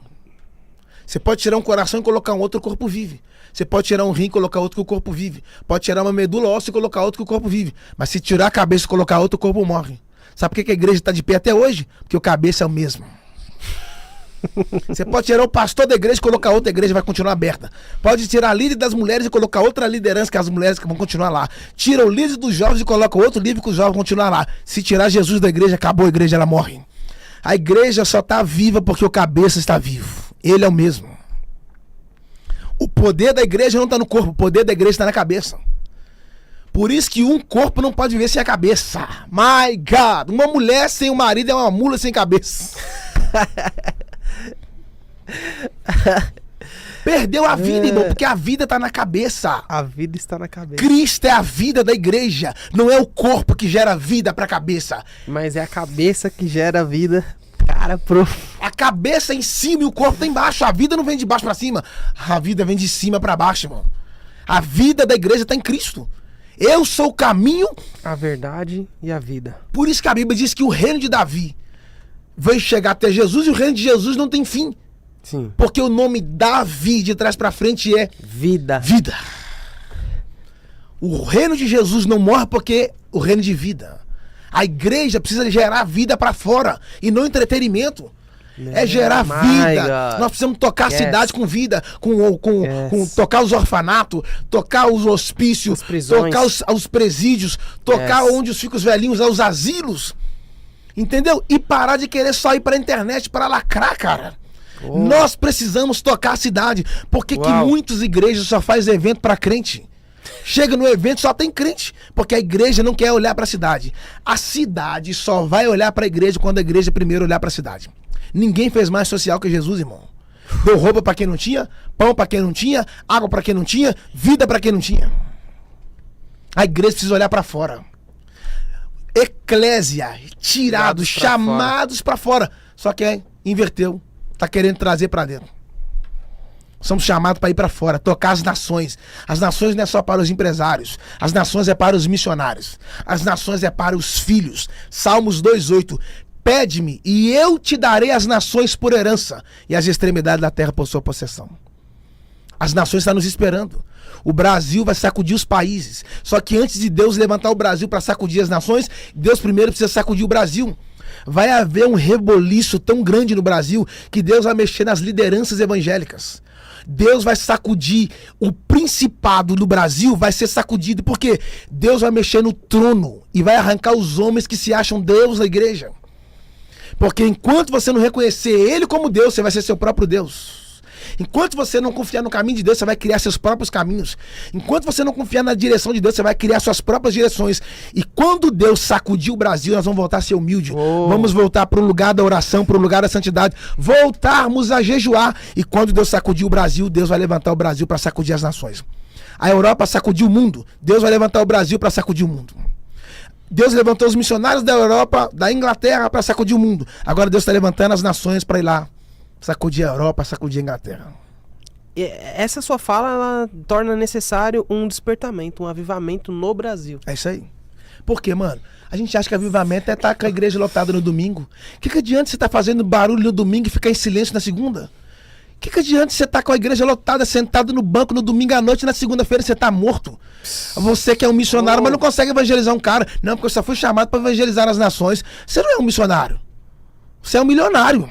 Você pode tirar um coração e colocar um outro, o corpo vive. Você pode tirar um rim e colocar outro que o corpo vive. Pode tirar uma medula óssea e colocar outro que o corpo vive. Mas se tirar a cabeça e colocar outro, o corpo morre. Sabe por que a igreja está de pé até hoje? Porque o cabeça é o mesmo. Você pode tirar o pastor da igreja e colocar outra igreja, vai continuar aberta. Pode tirar a líder das mulheres e colocar outra liderança, que as mulheres que vão continuar lá. Tira o líder dos jovens e coloca outro líder que os jovens vão continuar lá. Se tirar Jesus da igreja, acabou a igreja, ela morre. A igreja só está viva porque o cabeça está vivo. Ele é o mesmo. O poder da igreja não está no corpo, o poder da igreja está na cabeça. Por isso que um corpo não pode viver sem a cabeça. My God! Uma mulher sem o marido é uma mula sem cabeça. Perdeu a vida, irmão, porque a vida tá na cabeça. A vida está na cabeça. Cristo é a vida da igreja, não é o corpo que gera vida pra cabeça. Mas é a cabeça que gera a vida. Cara, A cabeça é em cima e o corpo tá embaixo. A vida não vem de baixo pra cima, a vida vem de cima pra baixo, irmão. A vida da igreja tá em Cristo. Eu sou o caminho. a verdade e a vida. Por isso que a Bíblia diz que o reino de Davi vai chegar até Jesus e o reino de Jesus não tem fim. Sim. Porque o nome Davi de trás pra frente é Vida. vida. O reino de Jesus não morre porque o reino de vida. A igreja precisa gerar vida pra fora e não entretenimento. É gerar My vida. God. Nós precisamos tocar a Yes. cidade com vida, Yes. tocar os orfanatos, tocar os hospícios, As prisões. tocar os presídios, tocar Yes. onde ficam os velhinhos, os asilos. Entendeu? E parar de querer só ir pra internet para lacrar, cara. Oh. Nós precisamos tocar a cidade. Por que que Uau. muitas igrejas só faz evento pra crente? Chega no evento só tem crente, porque a igreja não quer olhar pra cidade. A cidade só vai olhar pra igreja quando a igreja primeiro olhar pra cidade. Ninguém fez mais social que Jesus, irmão. Deu roupa pra quem não tinha, pão pra quem não tinha, água pra quem não tinha, vida pra quem não tinha. A igreja precisa olhar pra fora. Eclésia, tirados, Pra chamados pra fora. Só que inverteu, tá querendo trazer pra dentro. Somos chamados para ir para fora, tocar as nações. As nações não é só para os empresários. As nações é para os missionários. As nações é para os filhos. Salmos 2:8. Pede-me e eu te darei as nações por herança e as extremidades da terra por sua possessão. As nações estão nos esperando. O Brasil vai sacudir os países. Só que antes de Deus levantar o Brasil para sacudir as nações, Deus primeiro precisa sacudir o Brasil. Vai haver um reboliço tão grande no Brasil que Deus vai mexer nas lideranças evangélicas. Deus vai sacudir o principado do Brasil, vai ser sacudido, porque Deus vai mexer no trono e vai arrancar os homens que se acham Deus da igreja. Porque enquanto você não reconhecer Ele como Deus, você vai ser seu próprio Deus. Enquanto você não confiar no caminho de Deus, você vai criar seus próprios caminhos. Enquanto você não confiar na direção de Deus, você vai criar suas próprias direções. E quando Deus sacudir o Brasil, nós vamos voltar a ser humildes. Oh. Vamos voltar para o lugar da oração, para o lugar da santidade. Voltarmos a jejuar. E quando Deus sacudir o Brasil, Deus vai levantar o Brasil para sacudir as nações. A Europa sacudiu o mundo. Deus vai levantar o Brasil para sacudir o mundo. Deus levantou os missionários da Europa, da Inglaterra, para sacudir o mundo. Agora Deus está levantando as nações para ir lá sacudir a Europa, sacudir a Inglaterra. E essa sua fala, ela torna necessário um despertamento, um avivamento no Brasil. É isso aí. Por quê, mano? A gente acha que avivamento é estar com a igreja lotada no domingo. O que adianta você estar fazendo barulho no domingo e ficar em silêncio na segunda? O que adianta você estar com a igreja lotada, sentado no banco no domingo à noite e na segunda-feira você está morto? Você que é um missionário, mas não consegue evangelizar um cara. Não, porque eu só fui chamado para evangelizar as nações. Você não é um missionário. Você é um milionário.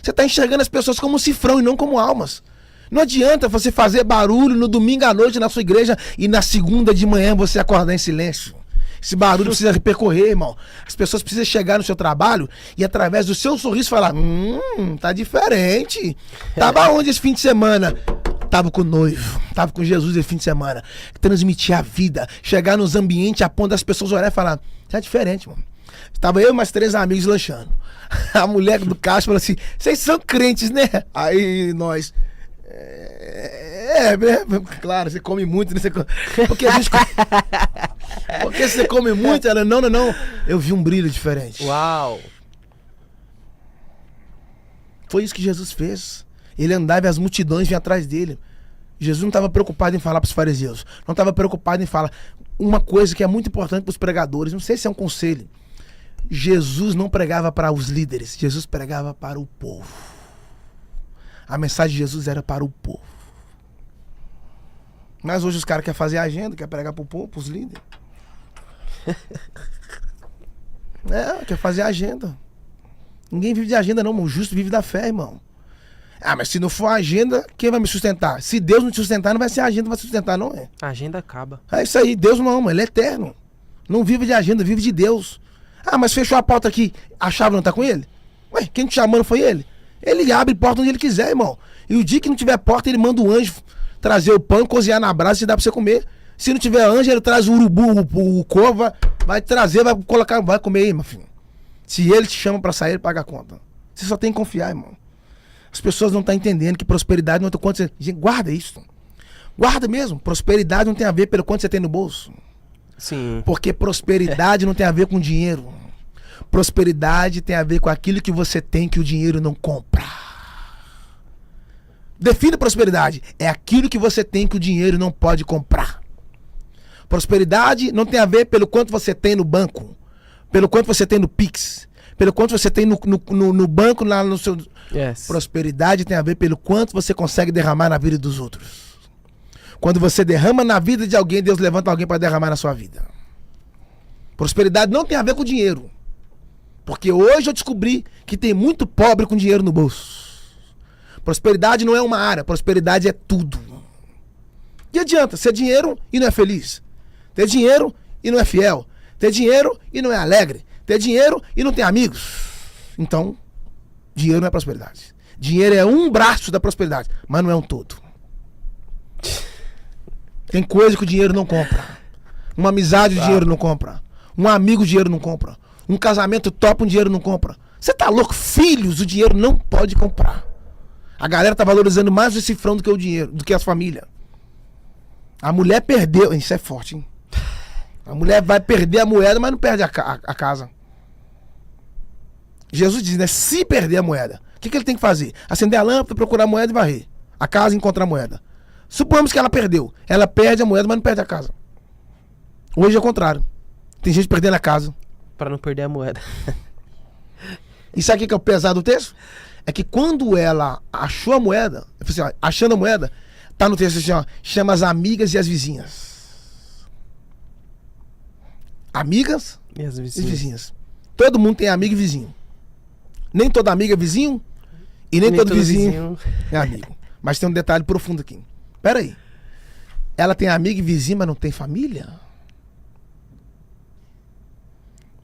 Você está enxergando as pessoas como cifrão e não como almas. Não adianta você fazer barulho no domingo à noite na sua igreja e na segunda de manhã você acordar em silêncio. Esse barulho precisa percorrer, irmão. As pessoas precisam chegar no seu trabalho e através do seu sorriso falar: tá diferente. Tava onde esse fim de semana? Tava com o noivo, tava com Jesus esse fim de semana. Transmitir a vida, chegar nos ambientes a ponto das pessoas olharem e falar: tá diferente, mano. Tava eu e mais 3 amigos lanchando. A mulher do caixa falou assim: vocês são crentes, né? Aí nós... claro, você come muito, né? Porque a gente... Porque você come muito, ela, não. Eu vi um brilho diferente. Uau! Foi isso que Jesus fez. Ele andava e as multidões vinham atrás dele. Jesus não estava preocupado em falar para os fariseus. Não estava preocupado em falar. Uma coisa que é muito importante para os pregadores, não sei se é um conselho. Jesus não pregava para os líderes, Jesus pregava para o povo. A mensagem de Jesus era para o povo. Mas hoje os caras querem fazer agenda, querem pregar para o povo, para os líderes. Quer fazer agenda. Ninguém vive de agenda não, irmão. O justo vive da fé, irmão. Mas se não for agenda, quem vai me sustentar? Se Deus não te sustentar, não vai ser a agenda que vai sustentar, não é? A agenda acaba. É isso aí, Deus não, mano, ele é eterno. Não vive de agenda, vive de Deus. Mas fechou a porta aqui, a chave não tá com ele? Ué, quem te chamando foi ele? Ele abre porta onde ele quiser, irmão. E o dia que não tiver porta, ele manda o anjo trazer o pão, cozinhar na brasa e dá pra você comer. Se não tiver anjo, ele traz o urubu, o corvo, vai trazer, vai colocar, vai comer aí, meu filho. Se ele te chama pra sair, ele paga a conta. Você só tem que confiar, irmão. As pessoas não estão entendendo que prosperidade não é quanto você... Gente, guarda isso. Guarda mesmo. Prosperidade não tem a ver pelo quanto você tem no bolso. Sim. Porque prosperidade não tem a ver com dinheiro. Prosperidade tem a ver com aquilo que você tem que o dinheiro não compra. Defina prosperidade. É aquilo que você tem que o dinheiro não pode comprar. Prosperidade não tem a ver pelo quanto você tem no banco, pelo quanto você tem no Pix, pelo quanto você tem no banco, lá no seu... Yes. Prosperidade tem a ver pelo quanto você consegue derramar na vida dos outros. Quando você derrama na vida de alguém, Deus levanta alguém para derramar na sua vida. Prosperidade não tem a ver com dinheiro. Porque hoje eu descobri que tem muito pobre com dinheiro no bolso. Prosperidade não é uma área, prosperidade é tudo. E adianta ser dinheiro e não é feliz. Ter dinheiro e não é fiel. Ter dinheiro e não é alegre. Ter dinheiro e não tem amigos. Então, dinheiro não é prosperidade. Dinheiro é um braço da prosperidade, mas não é um todo. Tem coisa que o dinheiro não compra. Uma amizade o dinheiro não compra. Um amigo o dinheiro não compra. Um casamento top o dinheiro não compra. Você tá louco? Filhos o dinheiro não pode comprar. A galera tá valorizando mais o cifrão do que o dinheiro, do que as famílias. A mulher perdeu. Isso é forte, hein? A mulher vai perder a moeda, mas não perde a casa. Jesus diz, né? Se perder a moeda, o que ele tem que fazer? Acender a lâmpada, procurar a moeda e varrer. A casa e encontrar a moeda. Suponhamos que ela perdeu. Ela perde a moeda, mas não perde a casa. Hoje é o contrário. Tem gente perdendo a casa. Pra não perder a moeda. E sabe o que é o pesado do texto? É que quando ela achou a moeda, assim, ó, achando a moeda, tá no texto assim, ó, chama as amigas e as vizinhas. Amigas E as e vizinhas. vizinhas. Todo mundo tem amigo e vizinho. Nem toda amiga é vizinho e nem todo vizinho é amigo. Mas tem um detalhe profundo aqui. Pera aí. Ela tem amigo e vizinho, mas não tem família?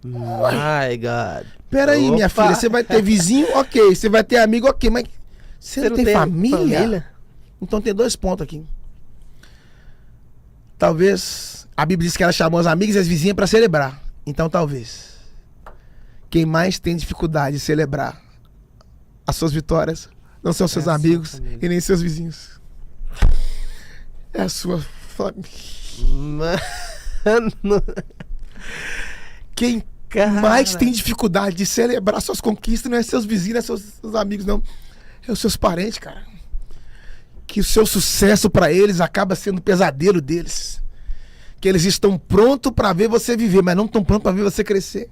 My God. Pera aí, minha Opa. filha. Você vai ter vizinho, ok. Você vai ter amigo, ok. Mas você não tem família? Então tem 2 pontos aqui. Talvez... A Bíblia diz que ela chamou as amigas e as vizinhas para celebrar. Então talvez... Quem mais tem dificuldade de celebrar as suas vitórias não são seus amigos e nem seus vizinhos. É a sua família. Mano. Quem mais tem dificuldade de celebrar suas conquistas não é seus vizinhos, não é seus amigos, não. É os seus parentes, cara. Que o seu sucesso para eles acaba sendo o pesadelo deles. Que eles estão prontos para ver você viver, mas não estão prontos para ver você crescer.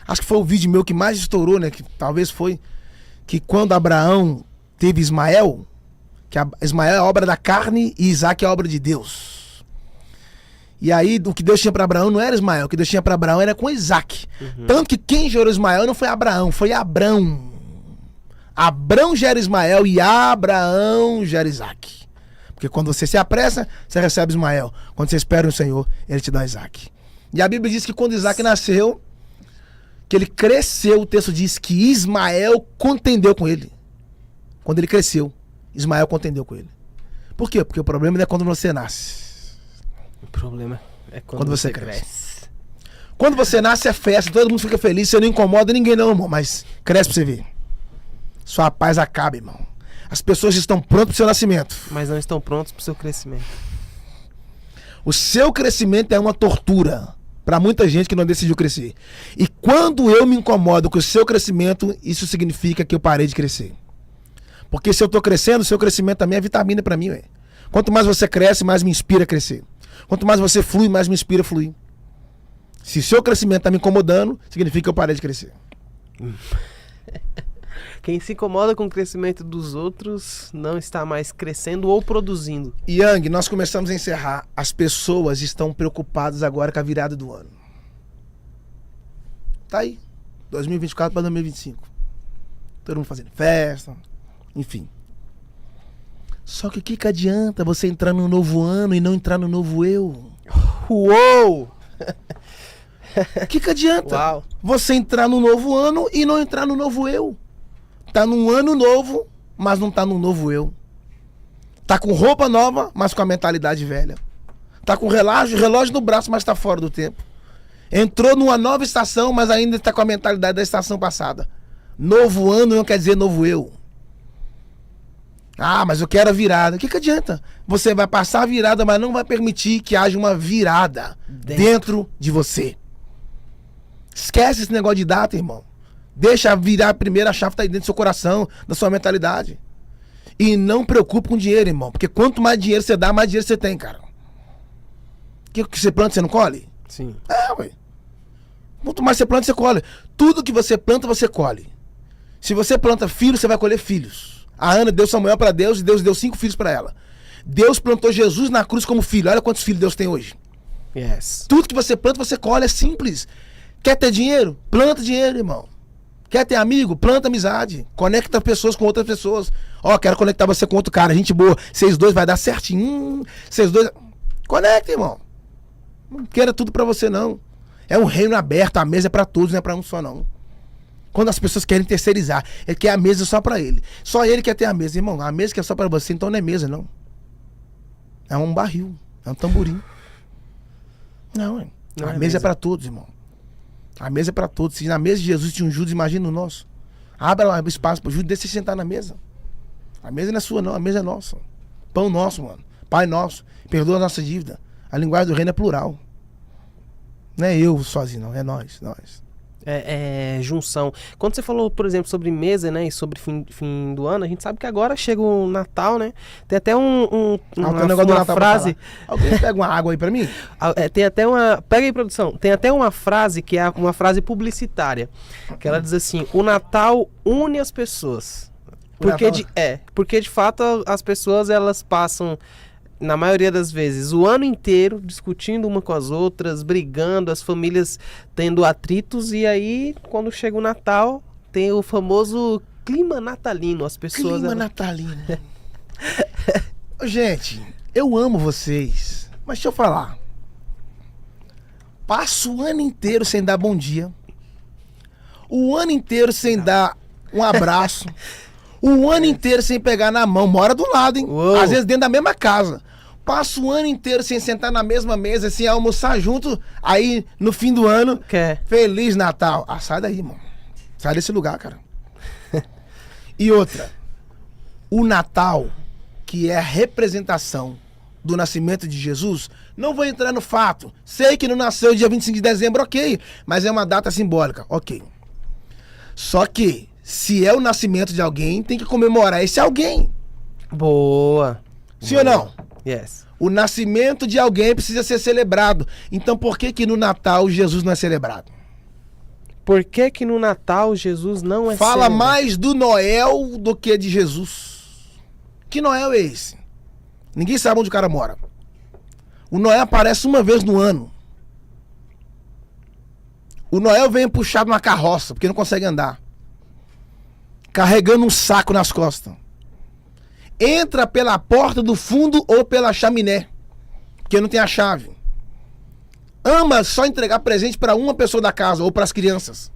Acho que foi o vídeo meu que mais estourou, né? Que talvez foi que quando Abraão teve Ismael, que Ismael é a obra da carne e Isaac é a obra de Deus. E aí o que Deus tinha para Abraão não era Ismael, o que Deus tinha para Abraão era com Isaac. Tanto que quem gerou Ismael não foi Abraão, foi Abrão. Abrão gera Ismael e Abraão gera Isaac. Porque quando você se apressa, você recebe Ismael. Quando você espera no Senhor, ele te dá Isaac. E a Bíblia diz que quando Isaac nasceu, que ele cresceu, o texto diz que Ismael contendeu com ele. Quando ele cresceu, Ismael contendeu com ele. Por quê? Porque o problema não é quando você nasce. O problema é quando você cresce. Quando você nasce é festa, todo mundo fica feliz, você não incomoda ninguém não, irmão, mas cresce pra você ver. Sua paz acaba, irmão. As pessoas estão prontas pro seu nascimento. Mas não estão prontos pro seu crescimento. O seu crescimento é uma tortura para muita gente que não decidiu crescer. E quando eu me incomodo com o seu crescimento, isso significa que eu parei de crescer. Porque se eu tô crescendo, o seu crescimento também é vitamina para mim, ué. Quanto mais você cresce, mais me inspira a crescer. Quanto mais você flui, mais me inspira a fluir. Se o seu crescimento tá me incomodando, significa que eu parei de crescer. Quem se incomoda com o crescimento dos outros não está mais crescendo ou produzindo. Yang, nós começamos a encerrar. As pessoas estão preocupadas agora com a virada do ano. Tá aí. 2024 para 2025. Todo mundo fazendo festa. Enfim. Só que o que adianta você entrar no novo ano e não entrar no novo eu? Uou! O que adianta Uau. você entrar no novo ano e não entrar no novo eu? Tá num ano novo, mas não tá num novo eu. Tá com roupa nova, mas com a mentalidade velha. Tá com relógio no braço, mas tá fora do tempo. Entrou numa nova estação, mas ainda tá com a mentalidade da estação passada. Novo ano não quer dizer novo eu. Ah, mas eu quero a virada. O que adianta? Você vai passar a virada, mas não vai permitir que haja uma virada dentro de você. Esquece esse negócio de data, irmão. Deixa virar a primeira chave, tá aí dentro do seu coração, da sua mentalidade. E não preocupe com dinheiro, irmão. Porque quanto mais dinheiro você dá, mais dinheiro você tem, cara. O que você planta, você não colhe? Sim. Ué. Quanto mais você planta, você colhe. Tudo que você planta, você colhe. Se você planta filhos, você vai colher filhos. A Ana deu Samuel para Deus e Deus deu 5 filhos para ela. Deus plantou Jesus na cruz como filho. Olha quantos filhos Deus tem hoje. Yes. Tudo que você planta, você colhe. É simples. Quer ter dinheiro? Planta dinheiro, irmão. Quer ter amigo? Planta amizade. Conecta pessoas com outras pessoas. Ó, quero conectar você com outro cara. Gente boa. Vocês dois vai dar certinho. Vocês dois... Conecta, irmão. Não queira tudo pra você, não. É um reino aberto. A mesa é pra todos, não é pra um só, não. Quando as pessoas querem terceirizar, ele quer a mesa só pra ele. Só ele quer ter a mesa. Irmão, a mesa que é só pra você, então não é mesa, não. É um barril. É um tamborim. Não, hein? Não a é mesa é mesa. pra todos, irmão. A mesa é pra todos. Se na mesa de Jesus tinha um Judas, imagina o nosso. Abra lá o espaço pro Judas, deixa você sentar na mesa. A mesa não é sua, não. A mesa é nossa. Pão nosso, mano. Pai nosso. Perdoa a nossa dívida. A linguagem do reino é plural. Não é eu sozinho, não. É nós. É junção. Quando você falou, por exemplo, sobre mesa, né, e sobre fim do ano, a gente sabe que agora chega o Natal, né? Tem até tem um negócio do uma Natal frase. pra falar. Alguém pega uma água aí pra mim? Tem até uma. Pega aí, produção. Tem até uma frase que é uma frase publicitária. Que ela diz assim: o Natal une as pessoas. Porque de fato as pessoas elas passam, na maioria das vezes, o ano inteiro discutindo uma com as outras, brigando, as famílias tendo atritos, e aí, quando chega o Natal, tem o famoso clima natalino. As pessoas... Clima natalino. Gente, eu amo vocês, mas deixa eu falar. Passo o ano inteiro sem dar bom dia. O ano inteiro sem dar um abraço. O ano inteiro sem pegar na mão. Mora do lado, hein? Uou. Às vezes dentro da mesma casa. Passo o ano inteiro sem sentar na mesma mesa, sem almoçar junto. Aí, no fim do ano, Quer. Feliz Natal. Ah, sai daí, irmão. Sai desse lugar, cara. E outra. O Natal, que é a representação do nascimento de Jesus, não vou entrar no fato. Sei que não nasceu dia 25 de dezembro, ok. Mas é uma data simbólica, ok. Só que, se é o nascimento de alguém, tem que comemorar esse alguém. Boa. Sim ou não? Yes. O nascimento de alguém precisa ser celebrado. Então por que no Natal Jesus não é celebrado? Por que no Natal Jesus não é Fala célebre? mais do Noel do que de Jesus. Que Noel é esse? Ninguém sabe onde o cara mora. O Noel aparece uma vez no ano. O Noel vem puxado numa carroça, porque não consegue andar. carregando um saco nas costas. Entra pela porta do fundo ou pela chaminé, porque não tem a chave. Ama só entregar presente para uma pessoa da casa ou para as crianças.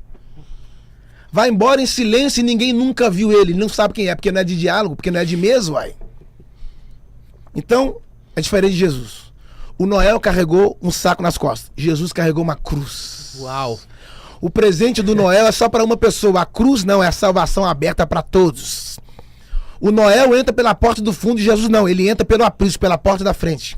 Vai embora em silêncio e ninguém nunca viu ele, não sabe quem é, porque não é de diálogo, porque não é de mesa, uai. Então, é diferente de Jesus. O Noel carregou um saco nas costas. Jesus carregou uma cruz. Uau. O presente do Noel é só para uma pessoa. A cruz não, é a salvação aberta para todos. O Noel entra pela porta do fundo, Jesus não. Ele entra pelo aprisco, pela porta da frente.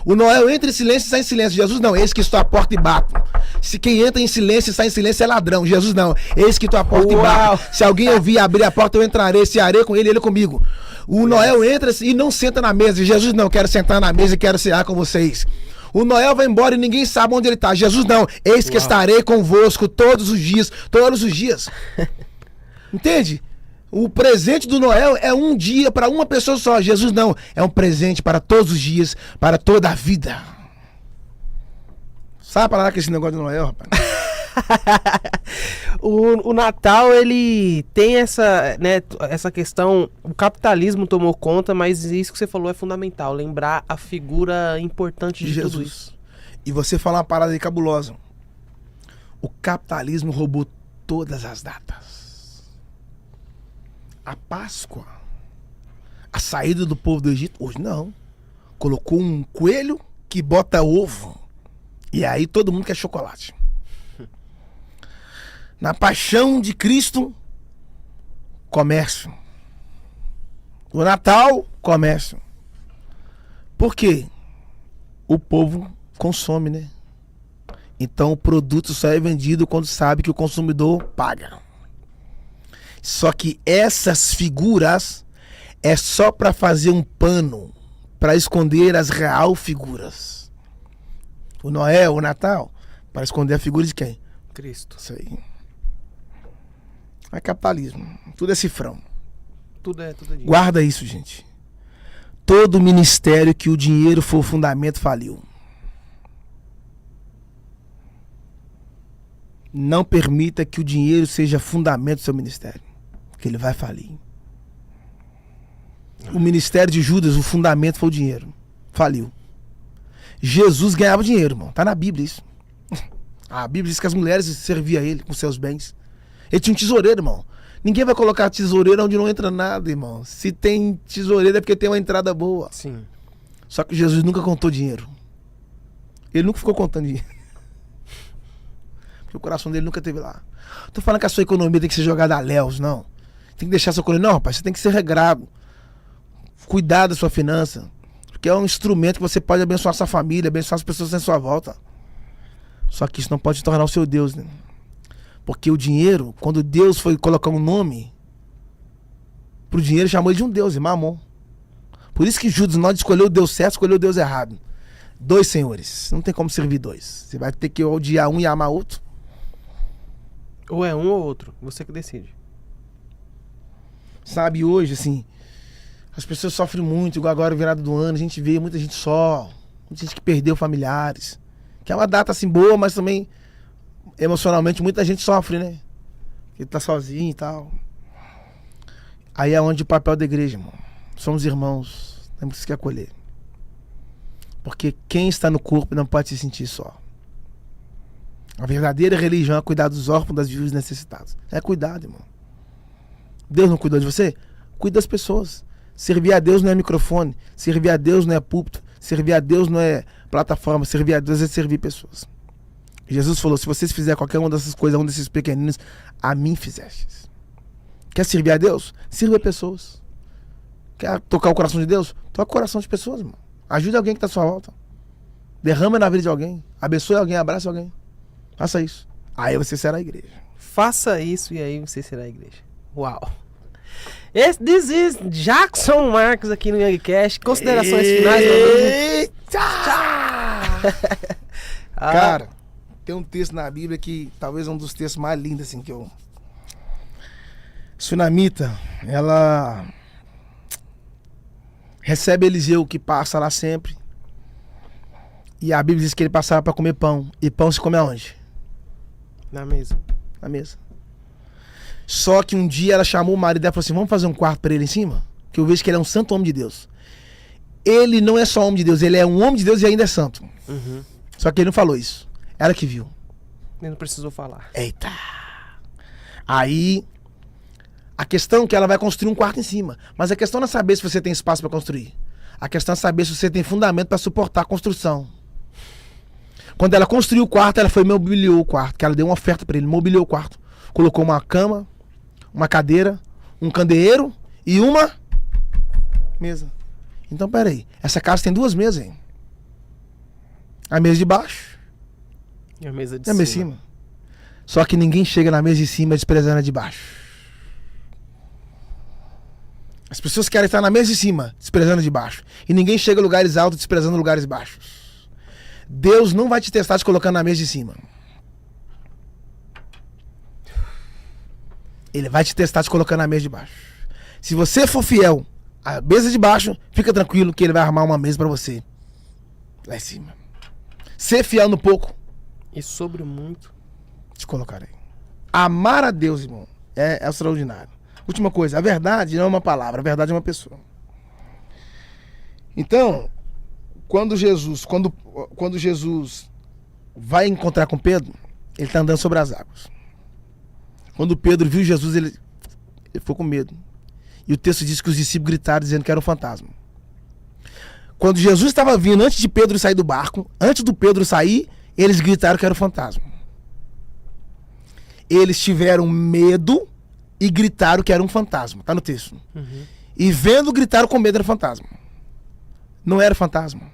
O Noel entra em silêncio e sai em silêncio. Jesus não, eis que estou à porta e bato. Se quem entra em silêncio e sai em silêncio é ladrão. Jesus não, eis que estou à porta e bato. Se alguém ouvir abrir a porta, eu entrarei, cearei com ele, ele comigo. O Noel entra e não senta na mesa. Jesus não, quero sentar na mesa e quero cear com vocês. O Noel vai embora e ninguém sabe onde ele está. Jesus não, eis que estarei convosco todos os dias. Todos os dias. Entende? O presente do Noel é um dia para uma pessoa só. Jesus não, é um presente para todos os dias, para toda a vida. Sabe para lá que esse negócio do Noel, rapaz? O Natal, ele tem essa, né, essa questão, o capitalismo tomou conta, mas isso que você falou é fundamental, lembrar a figura importante de tudo isso. E você fala uma parada aí cabulosa. O capitalismo roubou todas as datas. A Páscoa, a saída do povo do Egito, hoje não. Colocou um coelho que bota ovo. E aí todo mundo quer chocolate. Na paixão de Cristo, comércio. O Natal, comércio. Por quê? O povo consome, né? Então o produto só é vendido quando sabe que o consumidor paga. Só que essas figuras é só para fazer um pano para esconder as real figuras. O Noel, o Natal, para esconder a figura de quem? Cristo. Isso aí. É capitalismo. Tudo é cifrão. Tudo é dinheiro. Guarda isso, gente. Todo ministério que o dinheiro for o fundamento faliu. Não permita que o dinheiro seja fundamento do seu ministério, que ele vai falir. O ministério de Judas, o fundamento foi o dinheiro. Faliu. Jesus ganhava dinheiro, irmão. Tá na Bíblia isso. A Bíblia diz que as mulheres serviam a ele com seus bens. Ele tinha um tesoureiro, irmão. Ninguém vai colocar tesoureiro onde não entra nada, irmão. Se tem tesoureiro é porque tem uma entrada boa. Sim. Só que Jesus nunca contou dinheiro. Ele nunca ficou contando dinheiro. Porque o coração dele nunca esteve lá. Tô falando que a sua economia tem que ser jogada a léus, não. Tem que deixar sua economia. Não, rapaz, você tem que ser regrado. Cuidar da sua finança. Porque é um instrumento que você pode abençoar sua família, abençoar as pessoas em sua volta. Só que isso não pode se tornar o seu Deus, né? Porque o dinheiro, quando Deus foi colocar um nome pro dinheiro, chamou ele de um Deus, Mamon. Por isso que Judas não escolheu o Deus certo, escolheu o Deus errado. Dois senhores. Não tem como servir dois. Você vai ter que odiar um e amar outro. Ou é um ou outro. Você que decide. Sabe, hoje, assim, as pessoas sofrem muito, igual agora, virada do ano, a gente vê muita gente só, muita gente que perdeu familiares. Que é uma data, assim, boa, mas também, emocionalmente, muita gente sofre, né? Que tá sozinho e tal. Aí é onde o papel da igreja, irmão. Somos irmãos, temos que acolher. Porque quem está no corpo não pode se sentir só. A verdadeira religião é cuidar dos órfãos, das viúvas necessitadas. É cuidado, irmão. Deus não cuidou de você? Cuida das pessoas. Servir a Deus não é microfone. Servir a Deus não é púlpito. Servir a Deus não é plataforma. Servir a Deus é servir pessoas. Jesus falou, se vocês fizerem qualquer uma dessas coisas, um desses pequeninos, a mim fizestes. Quer servir a Deus? Sirva pessoas. Quer tocar o coração de Deus? Toca o coração de pessoas, irmão. Ajude alguém que está à sua volta. Derrama na vida de alguém. Abençoe alguém, abrace alguém. Faça isso. Aí você será a igreja. Faça isso e aí você será a igreja. Uau. This is Jackson Marques aqui no Youngcast. Considerações finais, meu amigo. Eita! Cara, tem um texto na Bíblia que talvez é um dos textos mais lindos assim que eu... Sunamita, ela recebe Eliseu que passa lá sempre. E a Bíblia diz que ele passava para comer pão. E pão se come aonde? Na mesa. Na mesa. Só que um dia ela chamou o marido dela e falou assim, vamos fazer um quarto para ele em cima? Que eu vejo que ele é um santo homem de Deus. Ele não é só homem de Deus, ele é um homem de Deus e ainda é santo. Só que ele não falou isso. Ela que viu. Ele não precisou falar. Eita. Aí, a questão é que ela vai construir um quarto em cima. Mas a questão não é saber se você tem espaço para construir. A questão é saber se você tem fundamento para suportar a construção. Quando ela construiu o quarto, ela foi e mobiliou o quarto. Que ela deu uma oferta para ele, mobiliou o quarto. Colocou uma cama, uma cadeira, um candeeiro e uma mesa. Então, peraí. Essa casa tem 2 mesas, hein? A mesa de baixo E a mesa de e a mesa de cima. Só que ninguém chega na mesa de cima desprezando a de baixo. As pessoas querem estar na mesa de cima, desprezando a de baixo. E ninguém chega a lugares altos, desprezando lugares baixos. Deus não vai te testar te colocando na mesa de cima. Ele vai te testar te colocando na mesa de baixo. Se você for fiel à mesa de baixo, fica tranquilo que ele vai armar uma mesa pra você lá em cima. Ser fiel no pouco, E sobre muito. te colocarei. Amar a Deus, irmão, é extraordinário. Última coisa, a verdade não é uma palavra, a verdade é uma pessoa. Então, quando Jesus vai encontrar com Pedro, ele está andando sobre as águas. Quando Pedro viu Jesus, ele ficou com medo. E o texto diz que os discípulos gritaram dizendo que era um fantasma. Quando Jesus estava vindo, antes de Pedro sair do barco, antes do Pedro sair, eles gritaram que era um fantasma. Eles tiveram medo e gritaram que era um fantasma. Está no texto. E vendo, gritaram com medo, era fantasma. Não era fantasma.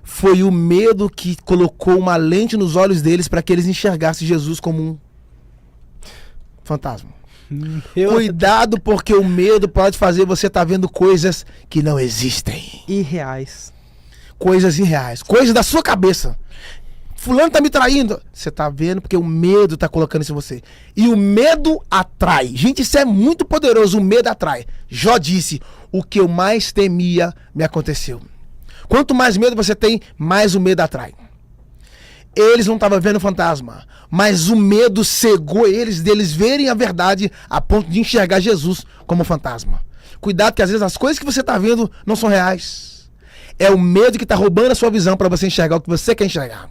Foi o medo que colocou uma lente nos olhos deles para que eles enxergassem Jesus como um fantasma. Cuidado, porque o medo pode fazer você estar vendo coisas que não existem. Irreais. Coisas irreais. Coisas da sua cabeça. Fulano tá me traindo. Você tá vendo porque o medo tá colocando isso em você. E o medo atrai. Gente, isso é muito poderoso. O medo atrai. Jó disse, o que eu mais temia me aconteceu. Quanto mais medo você tem, mais o medo atrai. Eles não estavam vendo fantasma, mas o medo cegou eles deles verem a verdade a ponto de enxergar Jesus como fantasma. Cuidado que às vezes as coisas que você está vendo não são reais. É o medo que está roubando a sua visão para você enxergar o que você quer enxergar.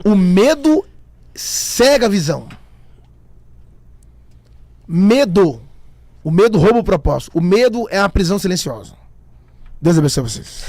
O medo cega a visão. Medo. O medo rouba o propósito. O medo é a prisão silenciosa. Deus abençoe vocês.